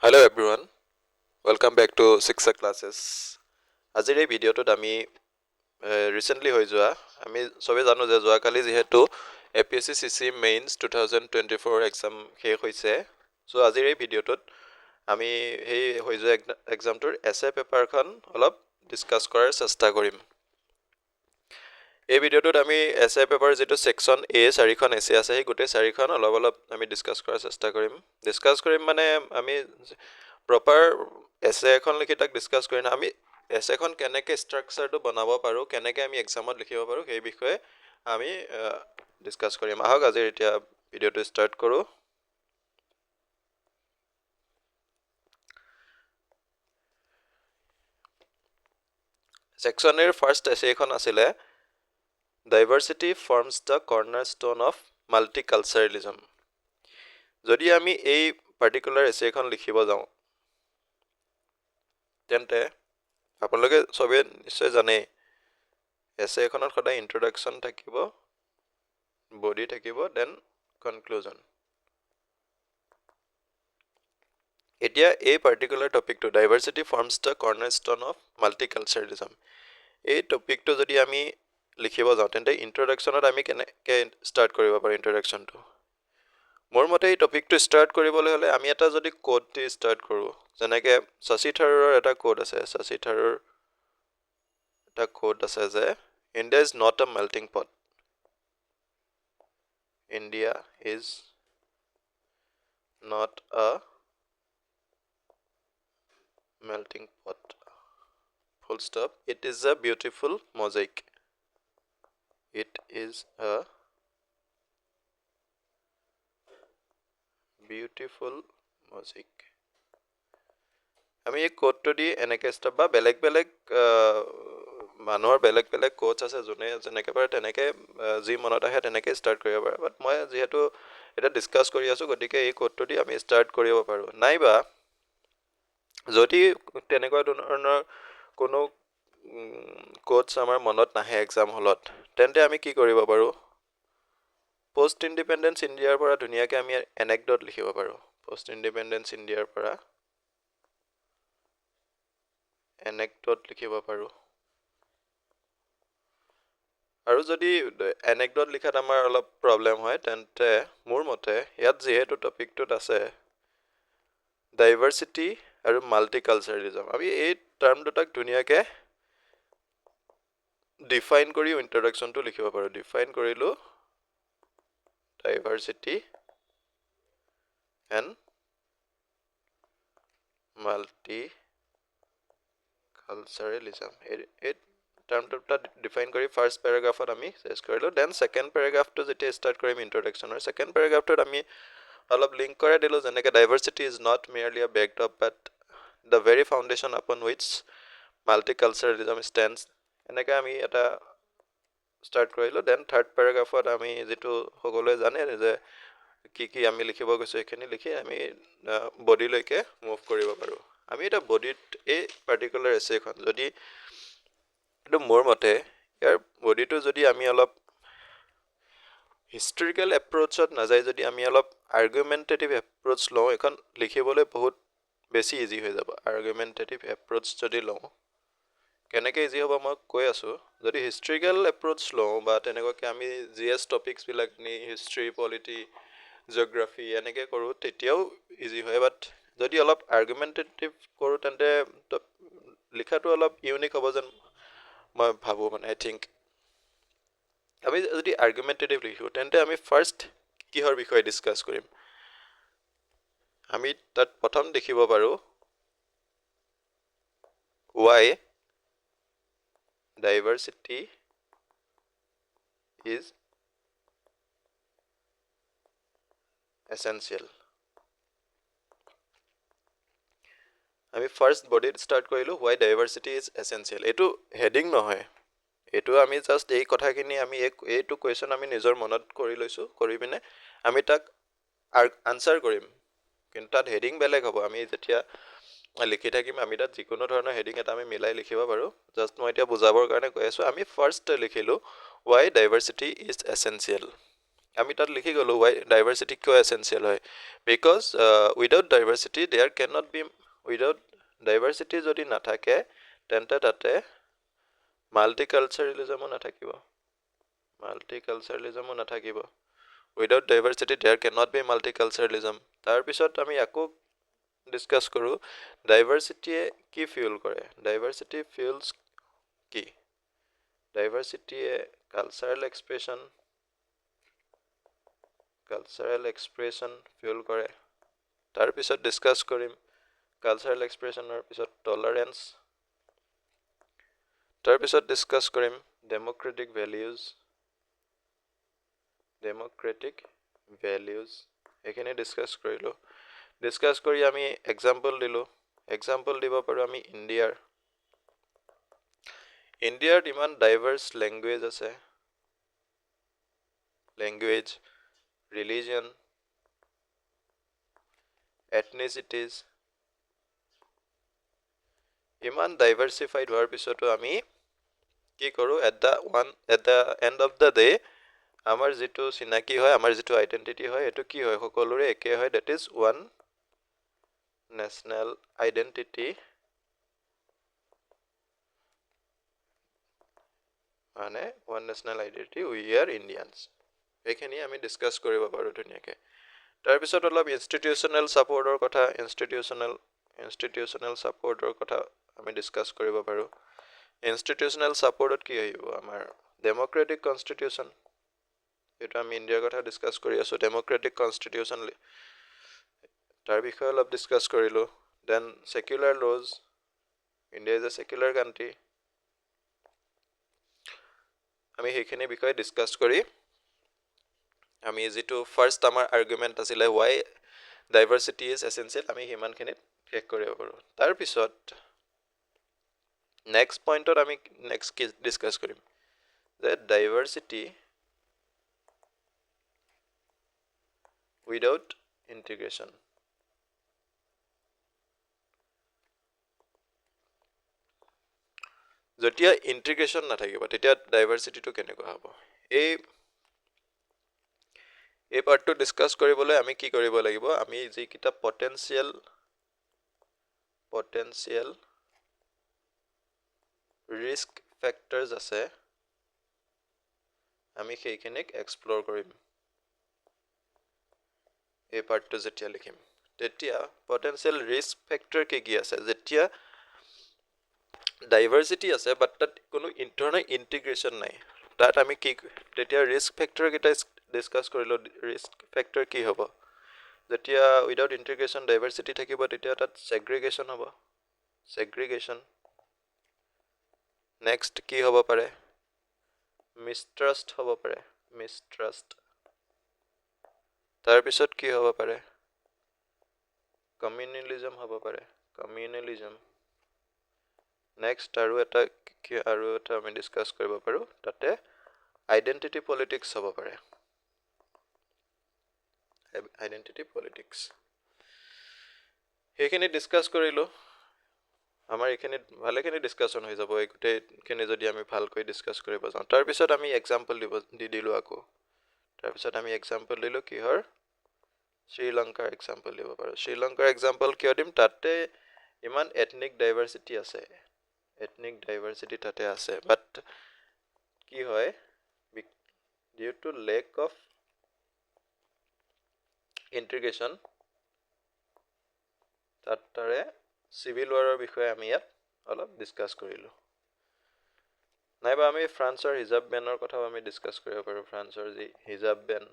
Hello everyone, welcome back to Shiksha Classes. আজিৰ এই ভিডিঅ'টোত আমি ৰিচেণ্টলি হৈ যোৱা আমি চবেই জানো যে যোৱাকালি যিহেতু APSC CC মেইনছ 2024 এক্সাম শেষ হৈছে। চ' আজিৰ এই ভিডিঅ'টোত আমি সেই হৈ যোৱা এক্সামটোৰ এছে পেপাৰখন অলপ ডিছকাছ কৰাৰ চেষ্টা কৰিম। এই ভিডিঅ'টোত আমি এছে পেপাৰ যিটো ছেকশ্যন এ 4খন এছে আছে সেই গোটেই 4খন অলপ আমি ডিছকাছ কৰাৰ চেষ্টা কৰিম। ডিছকাছ কৰিম মানে আমি প্ৰপাৰ এছে এখন লিখি তাক ডিছকাছ কৰিম। আমি এছেখন কেনেকৈ ষ্ট্ৰাকচাৰটো বনাব পাৰোঁ, কেনেকৈ আমি এক্সামত লিখিব পাৰোঁ সেই বিষয়ে আমি ডিছকাছ কৰিম। আহক আজিৰ এতিয়া ভিডিঅ'টো ষ্টাৰ্ট কৰোঁ। ছেকশ্যন এৰ ফাৰ্ষ্ট এছেখন আছিলে diversity forms the cornerstone of মাল্টিকালচাৰেলিজম। যদি আমি এই পাৰ্টিকুলাৰ এছেখন লিখিব যাওঁ তেন্তে আপোনালোকে চবেই নিশ্চয় জানেই এছে এখনত সদায় ইন্ট্ৰডাকশ্যন থাকিব, বডি থাকিব, দেন কনক্লুজন। এতিয়া এই পাৰ্টিকুলাৰ টপিকটো diversity forms the cornerstone of multiculturalism, এই টপিকটো যদি আমি লিখিব যাওঁ তেন্তে ইন্ট্ৰডাকশ্যনত আমি কেনেকৈ ষ্টাৰ্ট কৰিব পাৰোঁ ইন্ট্ৰডাকশ্যনটো। মোৰ মতে এই টপিকটো ষ্টাৰ্ট কৰিবলৈ হ'লে আমি এটা যদি কোড দি ষ্টাৰ্ট কৰোঁ, যেনেকৈ শশী থাৰুৰৰ এটা কোড আছে। শশী থাৰুৰ এটা কোড আছে যে India is not a melting pot. India is not a melting pot, full stop. It is a beautiful mosaic. It is a beautiful mosaic. আমি এই কোডটো দি এনেকৈ ষ্টাৰ্ট বা বেলেগ বেলেগ মানুহৰ বেলেগ বেলেগ কোডছ আছে, যোনে যেনেকৈ পাৰে তেনেকৈ যি মনত আহে তেনেকৈ ষ্টাৰ্ট কৰিব পাৰে। বাট মই যিহেতু এটা ডিছকাছ কৰি আছোঁ গতিকে এই কোডটো দি আমি ষ্টাৰ্ট কৰিব পাৰোঁ। নাইবা যদি তেনেকুৱা ধৰণৰ কোনো কোডছ আমাৰ মনত নাহে এক্সাম হলত, তেন্তে আমি কি কৰিব পাৰোঁ, পষ্ট ইণ্ডিপেণ্ডেঞ্চ ইণ্ডিয়াৰ পৰা ধুনীয়াকৈ আমি এনেকডট লিখিব পাৰোঁ। পষ্ট ইণ্ডিপেণ্ডেঞ্চ ইণ্ডিয়াৰ পৰা এনেকডট লিখিব পাৰোঁ। আৰু যদি এনেকডট লিখাত আমাৰ অলপ প্ৰব্লেম হয় তেন্তে মোৰ মতে ইয়াত যিহেতু টপিকটোত আছে ডাইভাৰ্চিটি আৰু মাল্টিকালচাৰেলিজম, আমি এই টাৰ্ম দুটাক ধুনীয়াকৈ ডিফাইন কৰি ইন্ট্ৰডাকশ্যনটো লিখিব পাৰোঁ। ডিফাইন কৰিলোঁ ডাইভাৰ্চিটি এণ্ড মাল্টিকালচাৰেলিজম, এই টাৰ্মটো দুটা ডিফাইন কৰি ফাৰ্ষ্ট পেৰাগ্ৰাফত আমি চেছ কৰিলোঁ। দেন ছেকেণ্ড পেৰাগ্ৰাফটো যেতিয়া ষ্টাৰ্ট কৰিম ইন্ট্ৰডাকশ্যনৰ, ছেকেণ্ড পেৰাগ্ৰাফটোত আমি অলপ লিংক কৰাই দিলোঁ, যেনেকৈ ডাইভাৰ্চিটি ইজ নট মেয়াৰলি আ backdrop but the very foundation আপন উইচ মাল্টিকালচাৰেলিজম ষ্টেণ্ডছ। এনেকৈ আমি এটা ষ্টাৰ্ট কৰিলোঁ। দেন থাৰ্ড পেৰাগ্ৰাফত আমি যিটো সকলোৱে জানে যে কি আমি লিখিব গৈছোঁ সেইখিনি লিখি আমি বডিলৈকে মুভ কৰিব পাৰোঁ। আমি এতিয়া বডিত এই পাৰ্টিকুলাৰ এছেখন যদি এইটো মোৰ মতে ইয়াৰ বডিটো যদি আমি অলপ হিষ্টৰিকেল এপ্ৰ'চত নাযায়, যদি আমি অলপ আৰ্গুমেণ্টেটিভ এপ্ৰ'চ লওঁ, এইখন লিখিবলৈ বহুত বেছি ইজি হৈ যাব। আৰ্গুমেণ্টেটিভ এপ্ৰ'চ যদি লওঁ, কেনেকৈ ইজি হ'ব মই কৈ আছোঁ। যদি হিষ্টৰিকেল এপ্ৰ'চ লওঁ বা তেনেকুৱাকৈ আমি GS টপিকছবিলাক নি হিষ্ট্ৰী, পলিটি, জিঅ'গ্ৰাফি এনেকৈ কৰোঁ তেতিয়াও ইজি হয়। বাট যদি অলপ আৰ্গুমেণ্টেটিভ কৰোঁ তেন্তে লিখাটো অলপ ইউনিক হ'ব যেন মই ভাবোঁ। মানে আই থিংক আমি যদি আৰ্গুমেণ্টেটিভ লিখোঁ তেন্তে আমি ফাৰ্ষ্ট কিহৰ বিষয়ে ডিছকাছ কৰিম, আমি তাত প্ৰথম দেখিব পাৰোঁ ৱাই ডাইভাৰ্চিটি ইজ এছেঞ্চিয়েল। আমি ফাৰ্ষ্ট বডিত ষ্টাৰ্ট কৰিলোঁ ৱাই ডাইভাৰ্চিটি ইজ এছেঞ্চিয়েল। এইটো হেডিং নহয়, এইটো আমি জাষ্ট এই কথাখিনি আমি এইটো কুৱেশ্যন আমি নিজৰ মনত কৰি লৈছোঁ, কৰি পিনে আমি তাক আনচাৰ কৰিম, কিন্তু তাত হেডিং বেলেগ হ'ব। আমি যেতিয়া লিখি থাকিম আমি তাত যিকোনো ধৰণৰ হেডিং এটা আমি মিলাই লিখিব পাৰোঁ। জাষ্ট মই এতিয়া বুজাবৰ কাৰণে কৈ আছোঁ। আমি ফাৰ্ষ্ট লিখিলোঁ ৱাই ডাইভাৰ্চিটি ইজ এছেঞ্চিয়েল। আমি তাত লিখি গ'লোঁ why diversity কিয় essential হয় because without diversity there cannot be without diversity যদি নাথাকে তেন্তে তাতে মাল্টিকালচাৰেলিজমো নাথাকিব without diversity there cannot be multiculturalism তাৰপিছত আমি আকৌ ডিসকাস কৰোঁ ডাইভাৰ্চিটিয়ে কি ফিউল কৰে ডাইভাৰ্চিটি ফিউলছ কি ডাইভাৰ্চিটিয়ে কালচাৰেল এক্সপ্ৰেছন ফিউল কৰে তাৰপিছত ডিসকাস কৰিম কালচাৰেল এক্সপ্ৰেছনৰ পিছত টলাৰেন্স তাৰপিছত ডিসকাস কৰিম ডেমোক্ৰেটিক ভ্যালুজ এখানে ডিসকাস কৰিলোঁ ডিসকাস কৰি আমি এক্সাম্পল দিলোঁ এক্সাম্পল দিব পাৰোঁ আমি ইণ্ডিয়াৰ ইমান ডাইভাৰ্স লেংগুৱেজ ৰিলিজন এথনিচিটিজ ইমান ডাইভাৰ্সিফাইড হোৱাৰ পিছতো আমি কি কৰোঁ at the and of the day আমাৰ যেটো চিনাকি হয় আমাৰ যেটো আইডেন্টিটি হয় এটো কি হয় সকলোৰে একে হয় that is one national identity মানে one national identity we are Indians এইখিনি আমি ডিসকাস কৰিব পাৰোঁ ধুনীয়াকৈ তাৰপিছত অলপ ইনষ্টিটিউচনেল সাপোৰ্টৰ কথা আমি ডিসকাস কৰিব পাৰোঁ ইনষ্টিটিউচনেল সাপোৰ্টত কি আহিব আমাৰ ডেমোক্ৰেটিক কনষ্টিটিউচন এটা আমি ইণ্ডিয়াৰ কথা ডিসকাস কৰি আছো ডেমোক্ৰেটিক কনষ্টিটিউচন তাৰ বিষয়ে অলপ ডিসকাস কৰিলোঁ then secular laws India is a secular country আমি সেইখিনি বিষয়ে ডিসকাস কৰি আমি যেটো ফাৰ্স্ট আমাৰ আৰ্গুমেন্ট আছিলে why diversity is essential আমি হিমানখিনিত শেষ কৰিব পাৰোঁ তাৰ পিছত নেক্সট পইণ্টত আমি নেক্সট ডিসকাস কৰিম যে ডাইভাৰ্সিটি উইদাউট ইন্টিগ্ৰেশন যেতিয়া ইন্টিগ্ৰেশন নাথাকিব তেতিয়া ডাইভাৰ্সিটিটো কেনেকুৱা হ'ব এই পাৰ্টটো ডিসকাস কৰিবলৈ আমি কি কৰিব লাগিব আমি যি কিটা পটেনশিয়াল ৰিস্ক ফ্যাক্টৰস আছে আমি সেইখিনিক এক্সপ্লোৰ কৰিম এই পাৰ্টটো যেতিয়া লিখিম তেতিয়া পটেনশিয়াল ৰিস্ক ফ্যাক্টৰ কি আছে যেতিয়া ডাইভাৰ্সিটি আছে বাট তাত কোনো ইন্টাৰনেল ইন্টিগ্ৰেশন নাই তাত আমি কি তেতিয়া ৰিস্ক ফ্যাক্টৰ কিটা ডিসকাস কৰিলো ৰিস্ক ফ্যাক্টৰ কি হ'ব যেতিয়া উইদাউট ইন্টিগ্ৰেশন ডাইভাৰ্সিটি থাকিব তেতিয়া তাত সেগ্ৰিগেশন নেক্সট কি হ'ব পাৰে মিষ্ট্ৰাষ্ট হ'ব পাৰে তাৰ পিছত কি হ'ব পাৰে কমিউনেলিজম হ'ব পাৰে নেক্সট আৰু এটা আমি ডিসকাস কৰিব পাৰোঁ তাতে আইডেন্টিটি পলিটিক্স হ'ব পাৰে সেইখিনি ডিসকাস কৰিলোঁ আমাৰ এইখিনি ভালেখিনি ডিসকাশন হৈ যাব এই গোটেইখিনি যদি আমি ভালকৈ ডিসকাস কৰিব যাওঁ তাৰ পিছত আমি এক্সাম্পল দিলোঁ আকৌ তাৰ পিছত আমি এক্সাম্পল দিলোঁ কিহৰ শ্ৰীলংকাৰ এক্সাম্পল দিব পাৰোঁ শ্ৰীলংকাৰ এক্সাম্পল কিয় দিম তাতে ইমান এথনিক ডাইভাৰ্সিটি তাতে আছে বাট কি হয় due to lack of integration তাৰে সিভিল ওয়াৰৰ বিষয়ে আমি ইয়াত অলপ ডিসকাস কৰিলোঁ নাইবা আমি ফ্ৰান্সৰ হিজাব বেনৰ কথাও আমি ডিসকাস কৰিব পাৰোঁ ফ্ৰান্সৰ যি হিজাব বেন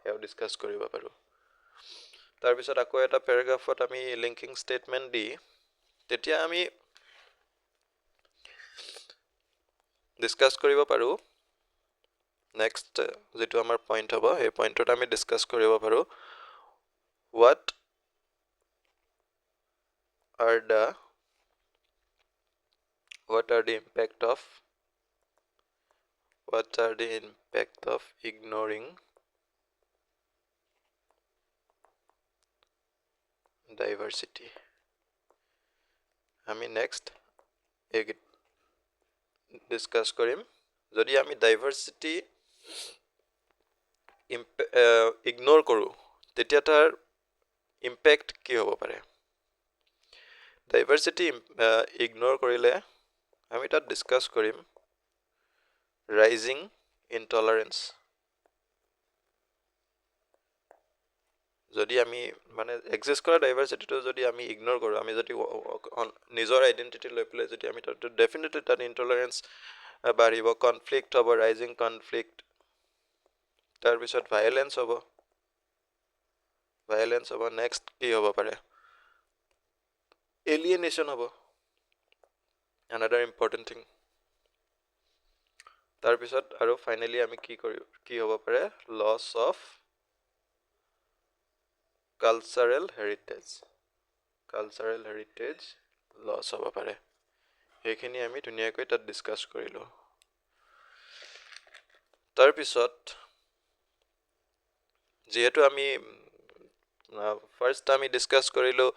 হেও ডিসকাস কৰিব পাৰোঁ তাৰ পিছত আকৌ এটা প্যাৰাগ্ৰাফত আমি লিংকিং স্টেটমেন্ট দি তেতিয়া আমি ডিসকাস কৰিব পাৰোঁ নেক্সট যেটো আমাৰ পইণ্ট হ'ব এই পইণ্টত আমি ডিসকাস কৰিব পাৰোঁ what are the impact of ignoring diversity আমি নেক্সট ডিসকাস কৰিম যদি আমি ডাইভাৰ্সিটি ইগনোৰ কৰোঁ তেতিয়া তাৰ ইম্পেক্ট কি হ'ব পাৰে ডাইভাৰ্চিটি ইগনোৰ কৰিলে আমি তাত ডিছকাছ কৰিম ৰাইজিং ইনটলাৰেঞ্চ যদি আমি মানে এক্সিষ্ট কৰা ডাইভাৰ্চিটিটো যদি আমি ইগনোৰ কৰোঁ আমি যদি নিজৰ আইডেণ্টিটি লৈ পেলাই যদি আমি তাত ডেফিনেটলি তাত ইনটলাৰেঞ্চ বাঢ়িব কনফ্লিক্ট হ'ব ৰাইজিং কনফ্লিক্ট তাৰপিছত ভায়োলেঞ্চ হ'ব নেক্সট কি হ'ব পাৰে এলিয়েনেশ্যন হ'ব another important thing তাৰপিছত আৰু ফাইনেলি আমি কি হ'ব পাৰে loss of cultural heritage loss হ'ব পাৰে সেইখিনি আমি ধুনীয়াকৈ তাত ডিছকাছ কৰিলোঁ তাৰপিছত যিহেতু আমি ফাৰ্ষ্ট আমি ডিছকাছ কৰিলোঁ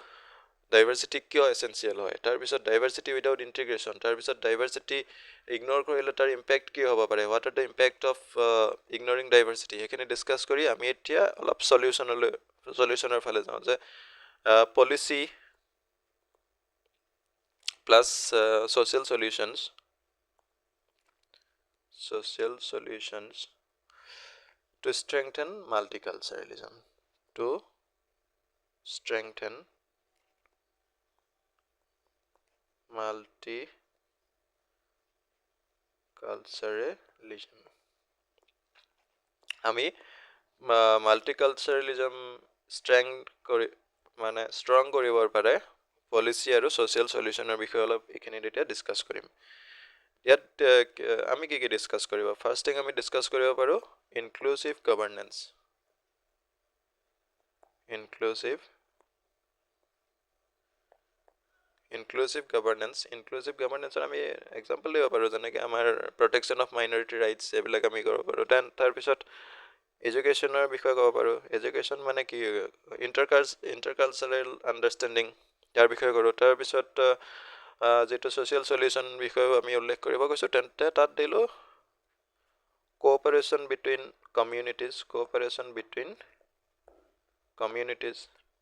ডাইভাৰ্চিটি কিয় এছেঞ্চিয়েল হয় তাৰপিছত ডাইভাৰ্চিটি উইদাউট ইণ্টিগ্ৰেশ্যন তাৰপিছত ডাইভাৰ্চিটি ইগনোৰ কৰিলে তাৰ ইম্পেক্ট কি হ'ব পাৰে what are the impact of ignoring diversity সেইখিনি ডিছকাছ কৰি আমি এতিয়া অলপ চলিউশ্যনৰ ফালে যাওঁ যে policy plus social solutions to strengthen multiculturalism আমি মাল্টিকালচাৰেলিজম ষ্ট্ৰং কৰিবৰ পাৰে পলিচি আৰু ছ'চিয়েল চলিউশ্যনৰ বিষয়ে অলপ এইখিনি এতিয়া ডিছকাছ কৰিম ইয়াত আমি কি ডিছকাছ কৰিব ফাৰ্ষ্ট থিং আমি ডিছকাছ কৰিব পাৰোঁ ইনক্লুচিভ গভাৰ্নেন্সৰ আমি এক্সাম্পল দিব পাৰোঁ যেনেকৈ আমাৰ প্ৰটেকশ্যন অফ মাইনৰিটি ৰাইটছ এইবিলাক আমি কৰিব পাৰোঁ দেন তাৰপিছত এডুকেশ্যনৰ বিষয়ে ক'ব পাৰোঁ এডুকেশ্যন মানে কি ইণ্টাৰকালচাৰেল আণ্ডাৰষ্টেণ্ডিং ইয়াৰ বিষয়ে কৰোঁ তাৰপিছত যিটো ছ'চিয়েল চলিউশ্যন বিষয়েও আমি উল্লেখ কৰিব গৈছোঁ তেন্তে তাত দিলোঁ কোঅপাৰেশ্যন বিটুইন কমিউনিটিজ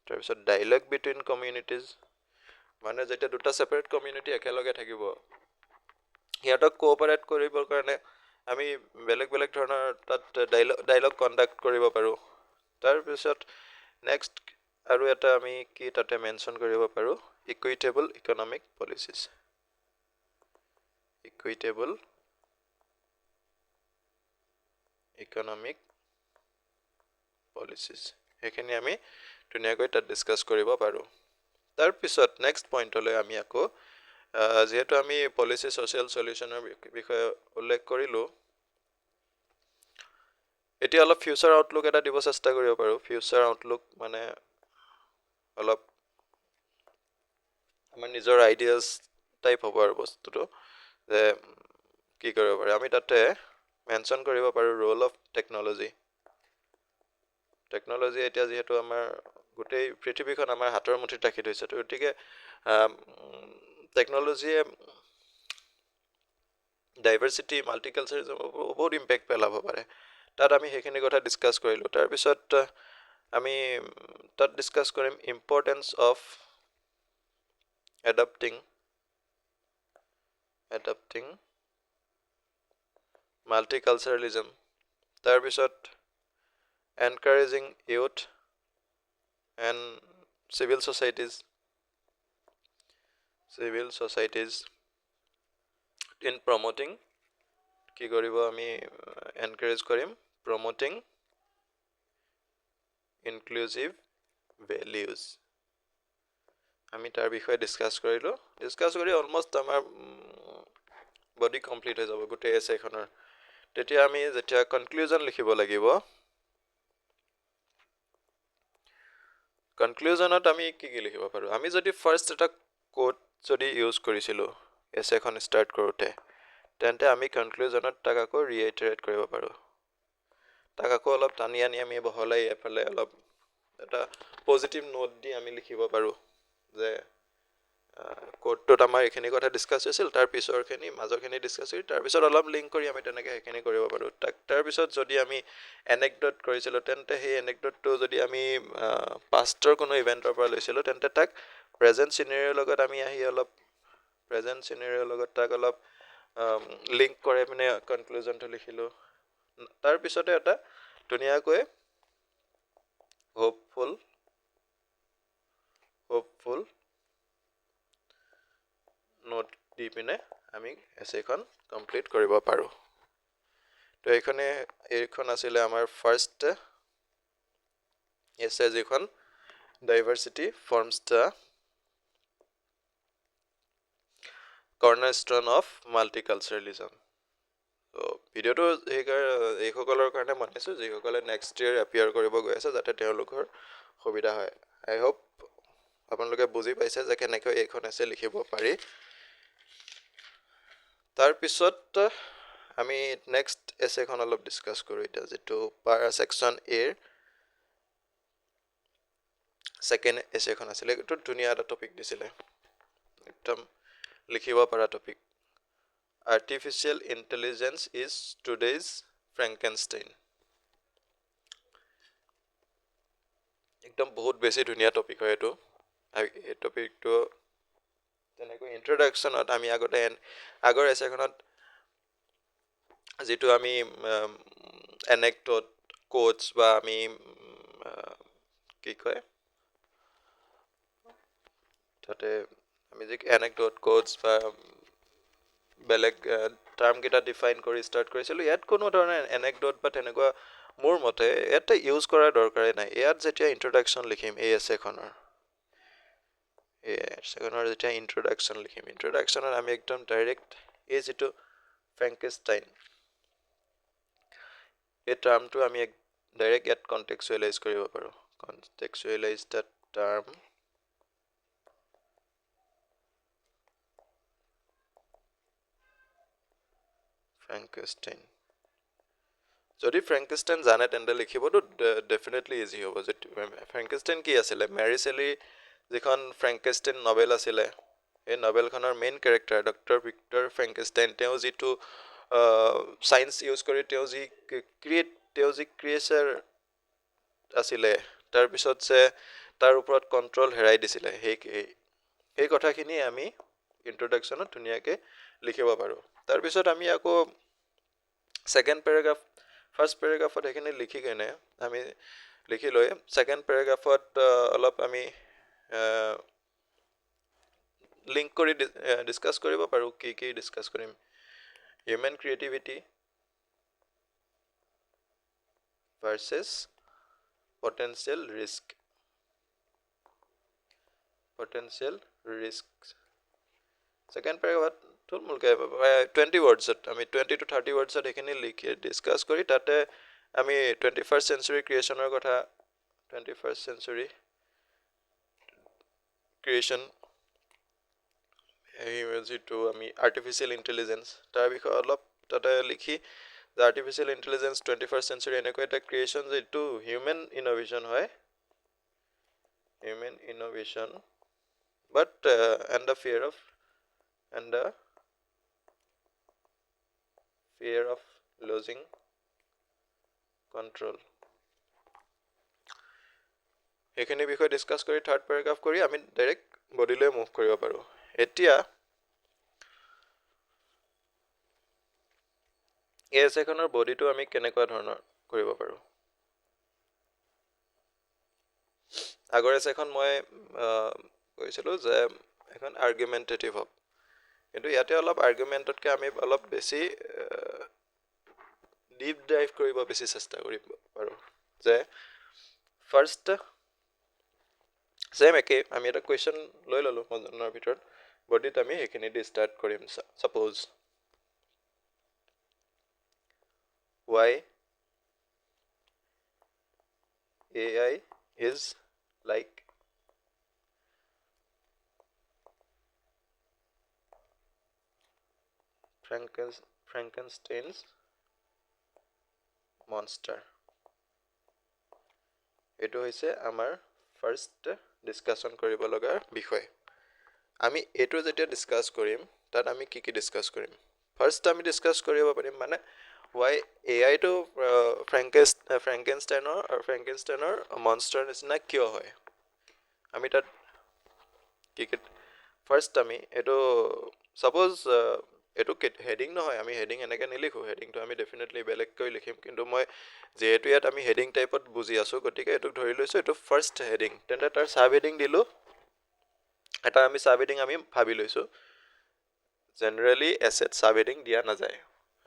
তাৰপিছত ডাইলগ বিটুইন কমিউনিটিজ মানে যেতিয়া দুটা ছেপাৰেট কমিউনিটি একেলগে থাকিব সিহঁতক কোঅপাৰেট কৰিবৰ কাৰণে আমি বেলেগ ধৰণৰ তাত ডাইলগ কণ্ডাক্ট কৰিব পাৰোঁ তাৰপিছত নেক্সট আৰু এটা আমি কি তাতে মেনশ্যন কৰিব পাৰোঁ ইকুইটেবল ইকনমিক পলিচিছ সেইখিনি আমি ধুনীয়াকৈ তাত ডিছকাছ কৰিব পাৰোঁ তাৰপিছত নেক্সট পইণ্টলৈ আমি আকৌ যিহেতু আমি পলিচি ছ'চিয়েল চলিউশ্যনৰ বিষয়ে উল্লেখ কৰিলোঁ এতিয়া অলপ ফিউচাৰ আউটলুক এটা দিব চেষ্টা কৰিব পাৰোঁ ফিউচাৰ আউটলুক মানে অলপ আমাৰ নিজৰ আইডিয়াছ টাইপ হ'ব আৰু বস্তুটো যে কি কৰিব পাৰে আমি তাতে মেনশ্যন কৰিব পাৰোঁ ৰোল অফ টেকন'লজি এতিয়া যিহেতু আমাৰ গোটেই পৃথিৱীখন আমাৰ হাতৰ মুঠিত ৰাখি থৈছে গতিকে টেকন'লজিয়ে ডাইভাৰ্চিটি মাল্টিকালচাৰিজম বহুত ইম্পেক্ট পেলাব পাৰে তাত আমি সেইখিনি কথা ডিছকাছ কৰিলোঁ তাৰপিছত আমি তাত ডিছকাছ কৰিম ইম্পৰ্টেঞ্চ অফ এডাপ্টিং মাল্টিকালচাৰেলিজম তাৰপিছত encouraging youth and civil societies in promoting কি কৰিব আমি এনকাৰেজ কৰিম প্ৰমোটিং ইনক্লুচিভ ভেলিউজ আমি তাৰ বিষয়ে ডিছকাছ কৰি অলমষ্ট আমাৰ বডি কমপ্লিট হৈ যাব গোটেই এছেখনৰ তেতিয়া আমি যেতিয়া কনক্লুজন লিখিব লাগিব কনক্লুজনত আমি কি লিখিব পাৰোঁ আমি যদি ফাৰ্ষ্ট এটা কোড যদি ইউজ কৰিছিলোঁ এছেখন ষ্টাৰ্ট কৰোঁতে তেন্তে আমি কনক্লুজনত তাক আকৌ ৰিআইটাৰেট কৰিব পাৰোঁ তাক আকৌ অলপ টানি আনি আমি বহলাই এফালে অলপ এটা পজিটিভ নোট দি আমি লিখিব পাৰোঁ যে কোডটোত আমাৰ এইখিনি কথা ডিছকাছ হৈছিল, তাৰ পিছৰখিনি মাজৰখিনি ডিছকাছ কৰি তাৰপিছত অলপ লিংক কৰি আমি তেনেকৈ সেইখিনি কৰিব পাৰোঁ। তাৰপিছত যদি আমি এনেকডট কৰিছিলোঁ, তেন্তে সেই এনেকডটটো যদি আমি পাষ্টৰ কোনো ইভেণ্টৰ পৰা লৈছিলোঁ, তেন্তে তাক প্ৰেজেণ্ট চিনেৰিঅ'ৰ লগত আমি আহি অলপ প্ৰেজেণ্ট চিনেৰিঅ'ৰ লগত তাক অলপ লিংক কৰে মানে কনক্লুজনটো লিখিলোঁ। তাৰপিছতে এটা ধুনীয়াকৈ হোপফুল নোট দি পিনে আমি এছেখন কমপ্লিট কৰিব পাৰোঁ। তো এইখন আছিলে আমাৰ ফাৰ্ষ্ট এছে, যিখন ডাইভাৰ্চিটি ফৰ্মছ দ্য কৰ্নাৰষ্ট'ন অফ মাল্টিকালচাৰেলিজম। তো ভিডিঅ'টো এইসকলৰ কাৰণে বনাইছোঁ যিসকলে নেক্সট ইয়েৰ এপিয়াৰ কৰিব গৈ আছে, যাতে তেওঁলোকৰ সুবিধা হয়। আই হোপ আপোনালোকে বুজি পাইছে যে কেনেকৈ এইখন এছে লিখিব পাৰি। তাৰপিছত আমি নেক্সট এছেখন অলপ ডিছকাছ কৰোঁ এতিয়া, যিটো ছেকশ্যন এৰ ছেকেণ্ড এছেখন আছিলে। এইটো ধুনীয়া এটা টপিক দিছিলে, একদম লিখিব পৰা topic. Artificial intelligence is today's Frankenstein. একদম বহুত বেছি ধুনীয়া টপিক হয় এইটো। এই টপিকটো তেনেকৈ ইন্ট্ৰডাকশ্যনত আমি আগৰ এছেখনত যিটো আমি এনেকডট কোটছ বা আমি কি কয় তাতে আমি যি এনেকডট কোটছ বা বেলেগ টাৰ্মকেইটা ডিফাইন কৰি ষ্টাৰ্ট কৰিছিলোঁ, ইয়াত কোনো ধৰণৰ এনেকডট বা তেনেকুৱা মোৰ মতে ইয়াত ইউজ কৰাৰ দৰকাৰেই নাই। ইয়াত যেতিয়া ইন্ট্ৰডাকশ্যন লিখিম এই এছেখনৰ যেতিয়া ইন্ট্ৰডাকশ্যন লিখিম, ইন্ট্ৰডাকশ্যনত আমি একদম ডাইৰেক্ট এই যিটো ফ্ৰেংকেনষ্টাইন এই টাৰ্মটো আমি ডাইৰেক্ট ইয়াত কণ্টেক্সুৱেলাইজ কৰিব পাৰোঁ। Contextualise the term Frankenstein. যদি ফ্ৰেংকেনষ্টাইন জানে তেন্তে লিখিবতো ডেফিনেটলি ইজি হ'ব। ফ্ৰেংকেনষ্টাইন কি আছিলে? মেৰী শেলী যিখন ফ্ৰেংকেনষ্টাইন নভেল আছিলে, এই নভেলখনৰ main character doctor Victor Frankenstein, তেওঁ যিটো চায়েন্স ইউজ কৰি তেওঁ যি ক্ৰিয়েচাৰ আছিলে, তাৰপিছত যে তাৰ ওপৰত কণ্ট্ৰল হেৰাই দিছিলে, সেই কথাখিনি আমি ইন্ট্ৰডাকশ্যনত ধুনীয়াকৈ লিখিব পাৰোঁ। তাৰপিছত আমি আকৌ ফাৰ্ষ্ট পেৰাগ্ৰাফত সেইখিনি লিখি কিনে আমি লিখি লৈ ছেকেণ্ড পেৰাগ্ৰাফত অলপ আমি লিংক কৰি ডিছকাছ কৰিব পাৰোঁ। কি ডিছকাছ কৰিম? Human creativity versus potential risk. Second পেৰাগ্ৰাফত থুলমূলকৈ 20 ৱৰ্ডছত আমি 20 to 30 ৱৰ্ডছত সেইখিনি লিখি ডিছকাছ কৰি তাতে আমি 21st চেঞ্চুৰী ক্ৰিয়েশ্যনৰ কথা, 21st চেঞ্চুৰী ক্ৰিয়েশ্যন যিটো আমি আৰ্টিফিচিয়েল ইণ্টেলিজেঞ্চ তাৰ বিষয়ে অলপ তাতে লিখি যে আৰ্টিফিচিয়েল ইণ্টেলিজেঞ্চ 21st চেঞ্চুৰী এনেকুৱা এটা ক্ৰিয়েশ্যন যিটো হিউমেন ইন'ভেশ্যন হয়, human innovation but and the ফিয়াৰ of lodging control. সেইখিনি বিষয়ে ডিছকাছ কৰি থাৰ্ড পেৰাগ্ৰাফ কৰি আমি ডাইৰেক্ট বডিলৈ মুভ কৰিব পাৰোঁ। এতিয়া এই এছেখনৰ বডিটো আমি কেনেকুৱা ধৰণৰ কৰিব পাৰোঁ? আগৰ এছেখন মই কৈছিলোঁ যে এখন আৰ্গুমেণ্টেটিভ হ'ব, কিন্তু ইয়াতে অলপ আৰ্গুমেণ্টতকৈ আমি অলপ বেছি ডিপ ডাইভ কৰিব বেছি চেষ্টা কৰিব পাৰোঁ। যে ফাৰ্ষ্ট ছেম একেই আমি এটা কুৱেশ্যন লৈ ল'লোঁ মনৰ ভিতৰত, বডিত আমি সেইখিনি দি ষ্টাৰ্ট কৰিম। Suppose why AI is like Frankenstein's monster। এইটো হৈছে আমাৰ ফাৰ্ষ্ট ডিছকাশ্যন কৰিব লগা বিষয়। আমি এইটো যেতিয়া ডিছকাছ কৰিম তাত আমি কি ডিছকাছ কৰিম ফাৰ্ষ্ট আমি ডিছকাছ কৰিব পাৰিম মানে ৱাই AI টো ফ্ৰেংকেনষ্টাইনৰ মনষ্টাৰ নিচিনা কিয় হয় আমি তাত কি ফাৰ্ষ্ট আমি এইটো ছাপ'জ এইটো হেডিং নহয় আমি হেডিং এনেকৈ নিলিখোঁ হেডিংটো আমি ডেফিনেটলি বেলেগকৈ লিখিম কিন্তু মই যিহেতু ইয়াত আমি হেডিং টাইপত বুজি আছোঁ গতিকে এইটোক ধৰি লৈছোঁ এইটো ফাৰ্ষ্ট হেডিং তেন্তে তাৰ ছাব হেডিং দিলোঁ এটা আমি ছাব হেডিং আমি ভাবি লৈছোঁ জেনেৰেলি এছেট ছাব হেডিং দিয়া নাযায়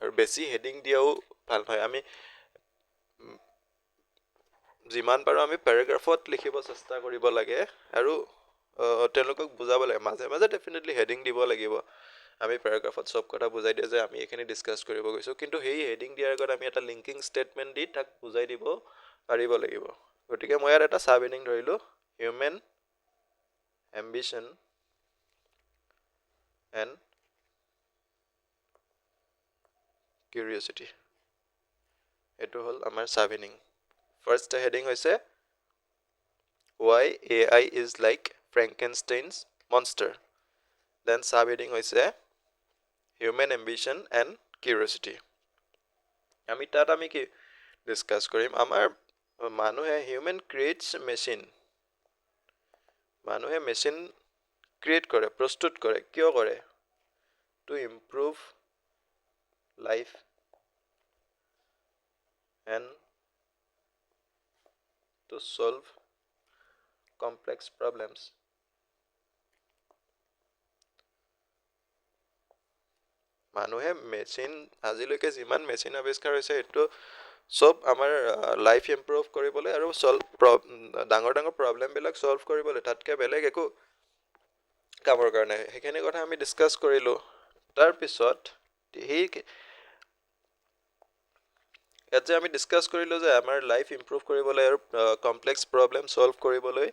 আৰু বেছি হেডিং দিয়াও ভাল নহয় আমি যিমান পাৰোঁ আমি পেৰাগ্ৰাফত লিখিব চেষ্টা কৰিব লাগে আৰু তেওঁলোকক বুজাব লাগে মাজে মাজে ডেফিনেটলি হেডিং দিব লাগিব আমি পেৰাগ্ৰাফত চব কথা বুজাই দিয়ে যে আমি এইখিনি ডিছকাছ কৰিব গৈছোঁ কিন্তু সেই হেডিং দিয়াৰ আগত আমি এটা লিংকিং ষ্টেটমেণ্ট দি তাক বুজাই দিব পাৰিব লাগিব গতিকে মই ইয়াত এটা ছাব হেডিং ধৰিলোঁ হিউমেন এম্বিশ্যন এণ্ড কিউৰিয়চিটি এইটো হ'ল আমাৰ ছাব হেডিং ফাৰ্ষ্ট হেডিং হৈছে why AI is like Frankenstein's monster then sub heading হৈছে human ambition and curiosity আমি তাত আমি কি ডিছকাছ কৰিম আমাৰ মানুহে হিউমেন ক্ৰিয়েটছ মেচিন মানুহে মেচিন ক্ৰিয়েট কৰে প্ৰস্তুত কৰে কিয় কৰে to improve life and to solve complex problems মানুহে মেচিন আজিলৈকে যিমান মেচিন আৱিষ্কাৰ হৈছে এইটো চব আমাৰ লাইফ ইম্প্ৰুভ কৰিবলৈ আৰু ডাঙৰ ডাঙৰ প্ৰব্লেমবিলাক ছল্ভ কৰিবলৈ তাতকৈ বেলেগ একো কামৰ কাৰণে সেইখিনি কথা আমি ডিছকাছ কৰিলোঁ তাৰপিছত সেই ইয়াত যে আমি ডিছকাছ কৰিলোঁ যে আমাৰ লাইফ ইম্প্ৰুভ কৰিবলৈ আৰু কমপ্লেক্স প্ৰব্লেম ছল্ভ কৰিবলৈ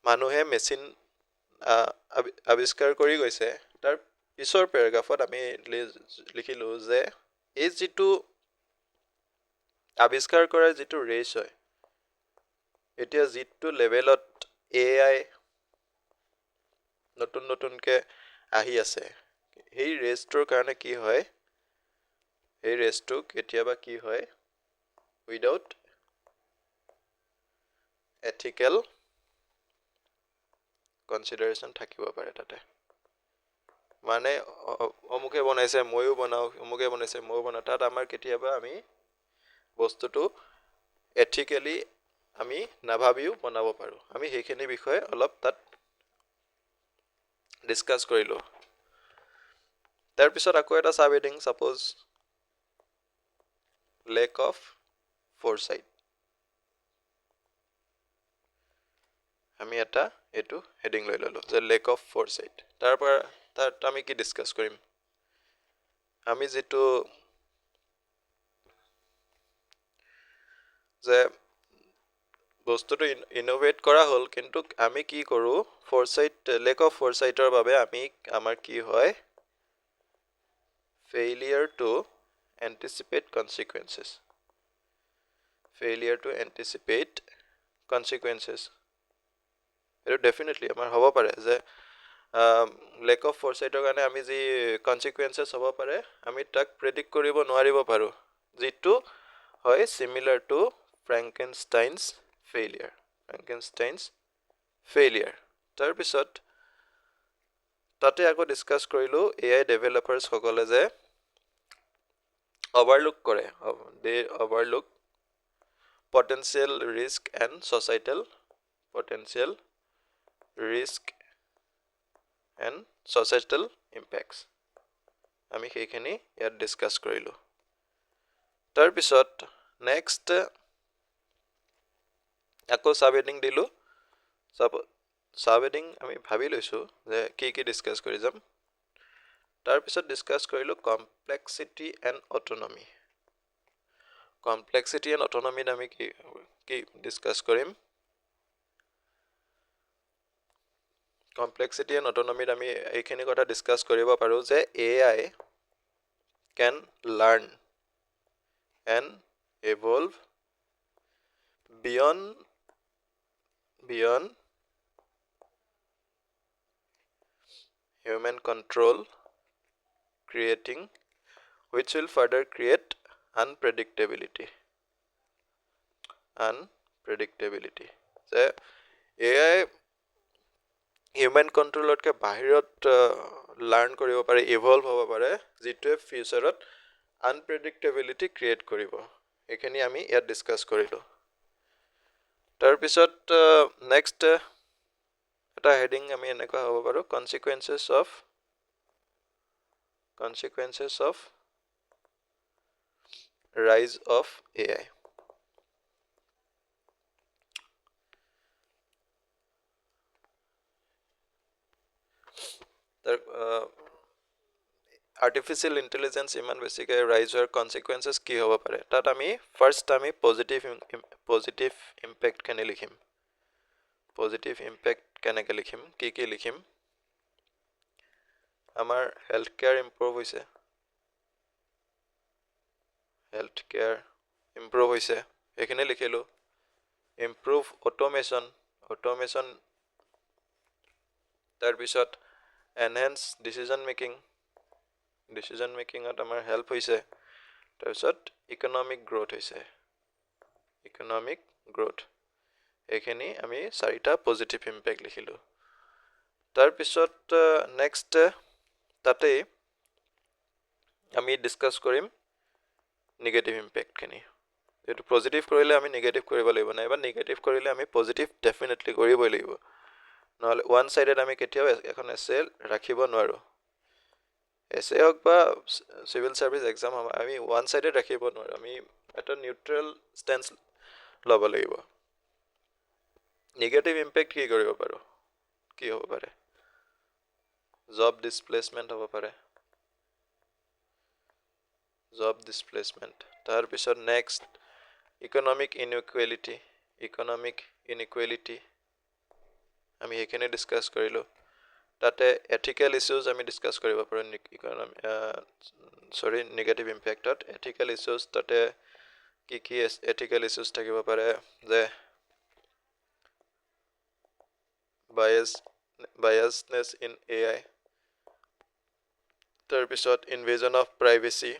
মানুহে মেচিন আৱিষ্কাৰ কৰি গৈছে তাৰ পিছৰ পেৰাগ্ৰাফত আমি লিখিলোঁ যে এই যিটো আৱিষ্কাৰ কৰাৰ যিটো ৰেচ হয় এতিয়া যিটো লেভেলত AI নতুন নতুনকৈ আহি আছে সেই ৰেচটোৰ কাৰণে কি হয় এই ৰেচটো কেতিয়াবা কি হয় উইদাউট এথিকেল কনচিডাৰেশ্যন থাকিব পাৰে তাতে মানে অমুকে বনাইছে ময়ো বনাওঁ অমুকে বনাইছে ময়ো বনাওঁ তাত আমাৰ কেতিয়াবা আমি বস্তুটো এথিকেলি আমি নাভাবিও বনাব পাৰোঁ আমি সেইখিনি বিষয়ে অলপ তাত ডিছকাছ কৰিলোঁ তাৰপিছত আকৌ এটা sub heading suppose lack of foresight আমি এটা এইটো হেডিং লৈ ল'লোঁ যে লেক অফ ফৰচাইট তাৰপৰা তাত আমি কি ডিছকাছ কৰিম আমি যিটো যে বস্তুটো ইন'ভেট কৰা হ'ল কিন্তু আমি কি কৰোঁ লেক অফ ফৰচাইটৰ বাবে আমি আমাৰ কি হয় ফেইলিয়াৰ টু এণ্টিচিপেট কনচিকুৱেঞ্চেছ এইটো ডেফিনেটলি আমাৰ হ'ব পাৰে যে লেক অফ ফৰচাইটৰ কাৰণে আমি যি কনচিকুৱেঞ্চেছ হ'ব পাৰে আমি তাক প্ৰেডিক্ট কৰিব নোৱাৰিব পাৰোঁ যিটো হয় চিমিলাৰ টু ফ্ৰেংকেনষ্টাইনছ ফেইলিয়াৰ তাৰপিছত তাতে আকৌ ডিছকাছ কৰিলোঁ AI ডেভেলপাৰ্ছসকলে যে অভাৰলুক কৰে potential risk and societal impacts আমি সেইখিনি ইয়াত ডিছকাছ কৰিলোঁ তাৰপিছত নেক্সট আকৌ ছাব হেডিং দিলোঁ ছাব হেডিং আমি ভাবি লৈছোঁ যে কি ডিছকাছ কৰি যাম তাৰপিছত ডিছকাছ কৰিলোঁ কমপ্লেক্সিটি এণ্ড অট'নমি আমি কি ডিছকাছ কৰিম কমপ্লেক্সিটি এণ্ড অট'নমিত আমি এইখিনি কথা ডিছকাছ কৰিব পাৰোঁ যে AI can learn and evolve beyond human control creating, which will further create unpredictability. যে AI হিউমেন কণ্ট্ৰলতকৈ বাহিৰত লাৰ্ণ কৰিব পাৰে, ইভলভ হ'ব পাৰে, যিটোৱে ফিউচাৰত আনপ্ৰেডিক্টেবিলিটি ক্ৰিয়েট কৰিব। এইখিনি আমি ইয়াত ডিছকাছ কৰিলোঁ। তাৰপিছত নেক্সট এটা হেডিং আমি এনেকুৱা হ'ব পাৰোঁ, কনচিকুৱেঞ্চেছ অফ ৰাইজ অফ AI। আৰ্টিফিচিয়েল ইণ্টেলিজেঞ্চ ইমান বেছিকৈ ৰাইজ হোৱাৰ কনচিকুৱেঞ্চেছ কি হ'ব পাৰে, তাত আমি ফাৰ্ষ্ট পজিটিভ ইম্পেক্টখিনি লিখিম। পজিটিভ ইম্পেক্ট কেনেকৈ লিখিম, কি লিখিম? আমাৰ হেল্থ কেয়াৰ ইম্প্ৰুভ হৈছে, এইখিনি লিখিলোঁ। ইম্প্ৰুভ অট'মেশ্যন, তাৰপিছত এনহেন্স ডিচিজন মেকিঙত আমাৰ হেল্প হৈছে। তাৰপিছত ইকনমিক গ্ৰ'থ এইখিনি আমি 4টা পজিটিভ ইম্পেক্ট লিখিলোঁ। তাৰপিছত নেক্সট তাতেই আমি ডিছকাছ কৰিম নিগেটিভ ইম্পেক্টখিনি। যিহেতু পজিটিভ কৰিলে আমি নিগেটিভ কৰিব লাগিব, নাইবা নিগেটিভ কৰিলে আমি পজিটিভ ডেফিনেটলি কৰিবই লাগিব। নহ'লে ওৱান ছাইডেড আমি কেতিয়াও এখন এছে ৰাখিব নোৱাৰোঁ। এছে হওক বা চিভিল ছাৰ্ভিচ এক্সাম হওক, আমি ওৱান ছাইডেড ৰাখিব নোৱাৰোঁ। আমি এটা নিউট্ৰেল ষ্টেন্স ল'ব লাগিব। নিগেটিভ ইম্পেক্ট কি কৰিব পাৰোঁ, কি হ'ব পাৰে? জব ডিছপ্লেচমেণ্ট হ'ব পাৰে, তাৰপিছত নেক্সট ইকনমিক ইনইকুৱেলিটি আমি সেইখিনি ডিছকাছ কৰিলোঁ। তাতে এথিকেল ইছ্যুজ আমি ডিছকাছ কৰিব পাৰোঁ। নিগেটিভ ইম্পেক্টত এথিকেল ইছ্যুজ, তাতে কি এথিকেল ইছ্যুজ থাকিব পাৰে, যে বায়াছনেছ ইন AI, তাৰপিছত ইনভেজন অফ প্ৰাইভেচি,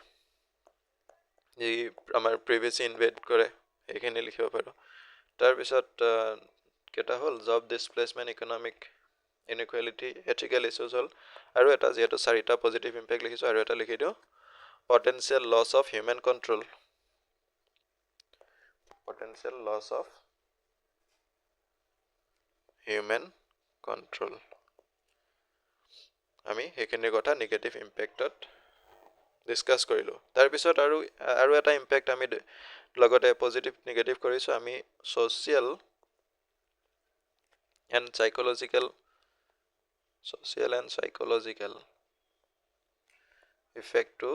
যি আমাৰ প্ৰিভেচি ইনভেড কৰে, সেইখিনি লিখিব পাৰোঁ। তাৰপিছত কেইটা হ'ল, job displacement, economic inequality, ethical issues হ'ল। আৰু এটা, যিহেতু 4টা পজিটিভ ইম্পেক্ট লিখিছোঁ, আৰু এটা লিখি দিওঁ, potential loss of human control. আমি সেইখিনিৰ কথা নিগেটিভ ইম্পেক্টত ডিছকাছ কৰিলোঁ। তাৰপিছত আৰু এটা ইম্পেক্ট আমি লগতে পজিটিভ নিগেটিভ কৰিছোঁ, আমি ছ'চিয়েল এণ্ড চাইক'লজিকেল ইফেক্টটো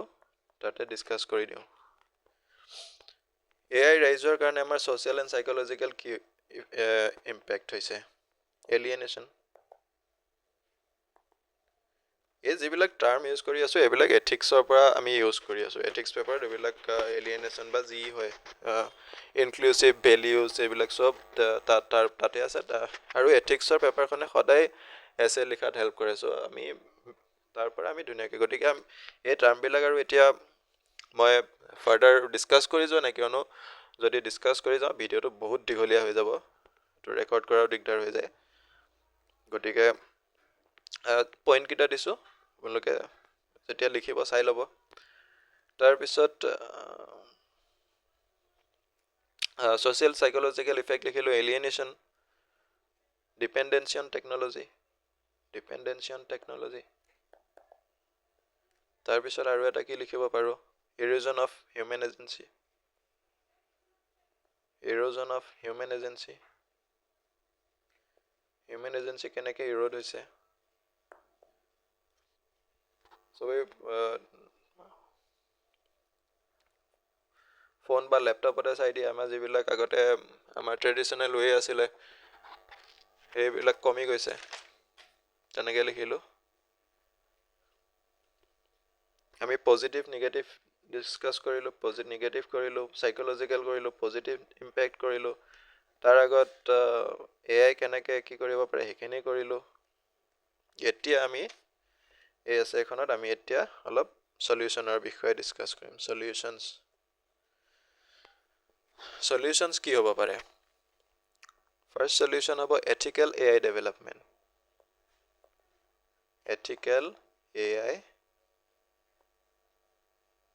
তাতে ডিছকাছ কৰি দিওঁ। AI ৰাইজ হোৱাৰ কাৰণে আমাৰ ছ'চিয়েল এণ্ড চাইক'লজিকেল কি ইম্পেক্ট হৈছে? এলিয়েনেশ্যন। এই যিবিলাক টাৰ্ম ইউজ কৰি আছোঁ, এইবিলাক এথিক্সৰ পৰা আমি ইউজ কৰি আছোঁ। এথিক্স পেপাৰত এইবিলাক এলিয়েনেশ্যন বা যি হয়, ইনক্লুচিভ ভেলিউজ, এইবিলাক চব তাতে আছে। আৰু এথিক্সৰ পেপাৰখনে সদায় এছে লিখাত হেল্প কৰে। চ' আমি তাৰ পৰা আমি ধুনীয়াকৈ, গতিকে এই টাৰ্মবিলাক আৰু এতিয়া মই ফাৰ্ডাৰ ডিছকাছ কৰি যোৱা নাই, কিয়নো যদি ডিছকাছ কৰি যাওঁ ভিডিঅ'টো বহুত দীঘলীয়া হৈ যাব, তো ৰেকৰ্ড কৰাও দিগদাৰ হৈ যায়। গতিকে পইণ্টকেইটা দিছোঁ, আপোনালোকে যেতিয়া লিখিব চাই ল'ব। তাৰপিছত ছ'চিয়েল চাইক'লজিকেল ইফেক্ট লিখিলোঁ, এলিয়েনেশ্যন, ডিপেণ্ডেঞ্চি অন টেকন'লজি। তাৰপিছত আৰু এটা কি লিখিব পাৰোঁ, ইৰোজন অফ হিউমেন এজেঞ্চি কেনেকৈ ইৰ'ড হৈছে। চবেই ফোন বা লেপটপতে চাই দিয়ে। আমাৰ যিবিলাক আগতে আমাৰ ট্ৰেডিশ্যনেল ৱে আছিলে, সেইবিলাক কমি গৈছে। তেনেকৈ লিখিলোঁ। আমি পজিটিভ নিগেটিভ ডিছকাছ কৰিলোঁ, নিগেটিভ কৰিলোঁ, চাইক'লজিকেল কৰিলোঁ, পজিটিভ ইম্পেক্ট কৰিলোঁ। তাৰ আগত AI কেনেকৈ কি কৰিব পাৰে সেইখিনি কৰিলোঁ। এতিয়া আমি এই এছেখনত আমি এতিয়া অলপ সলিউশনৰ বিষয়ে ডিসকাস কৰিম সলিউশনস কি হ'ব পাৰে ফাৰ্স্ট সলিউশন হ'ব ethical AI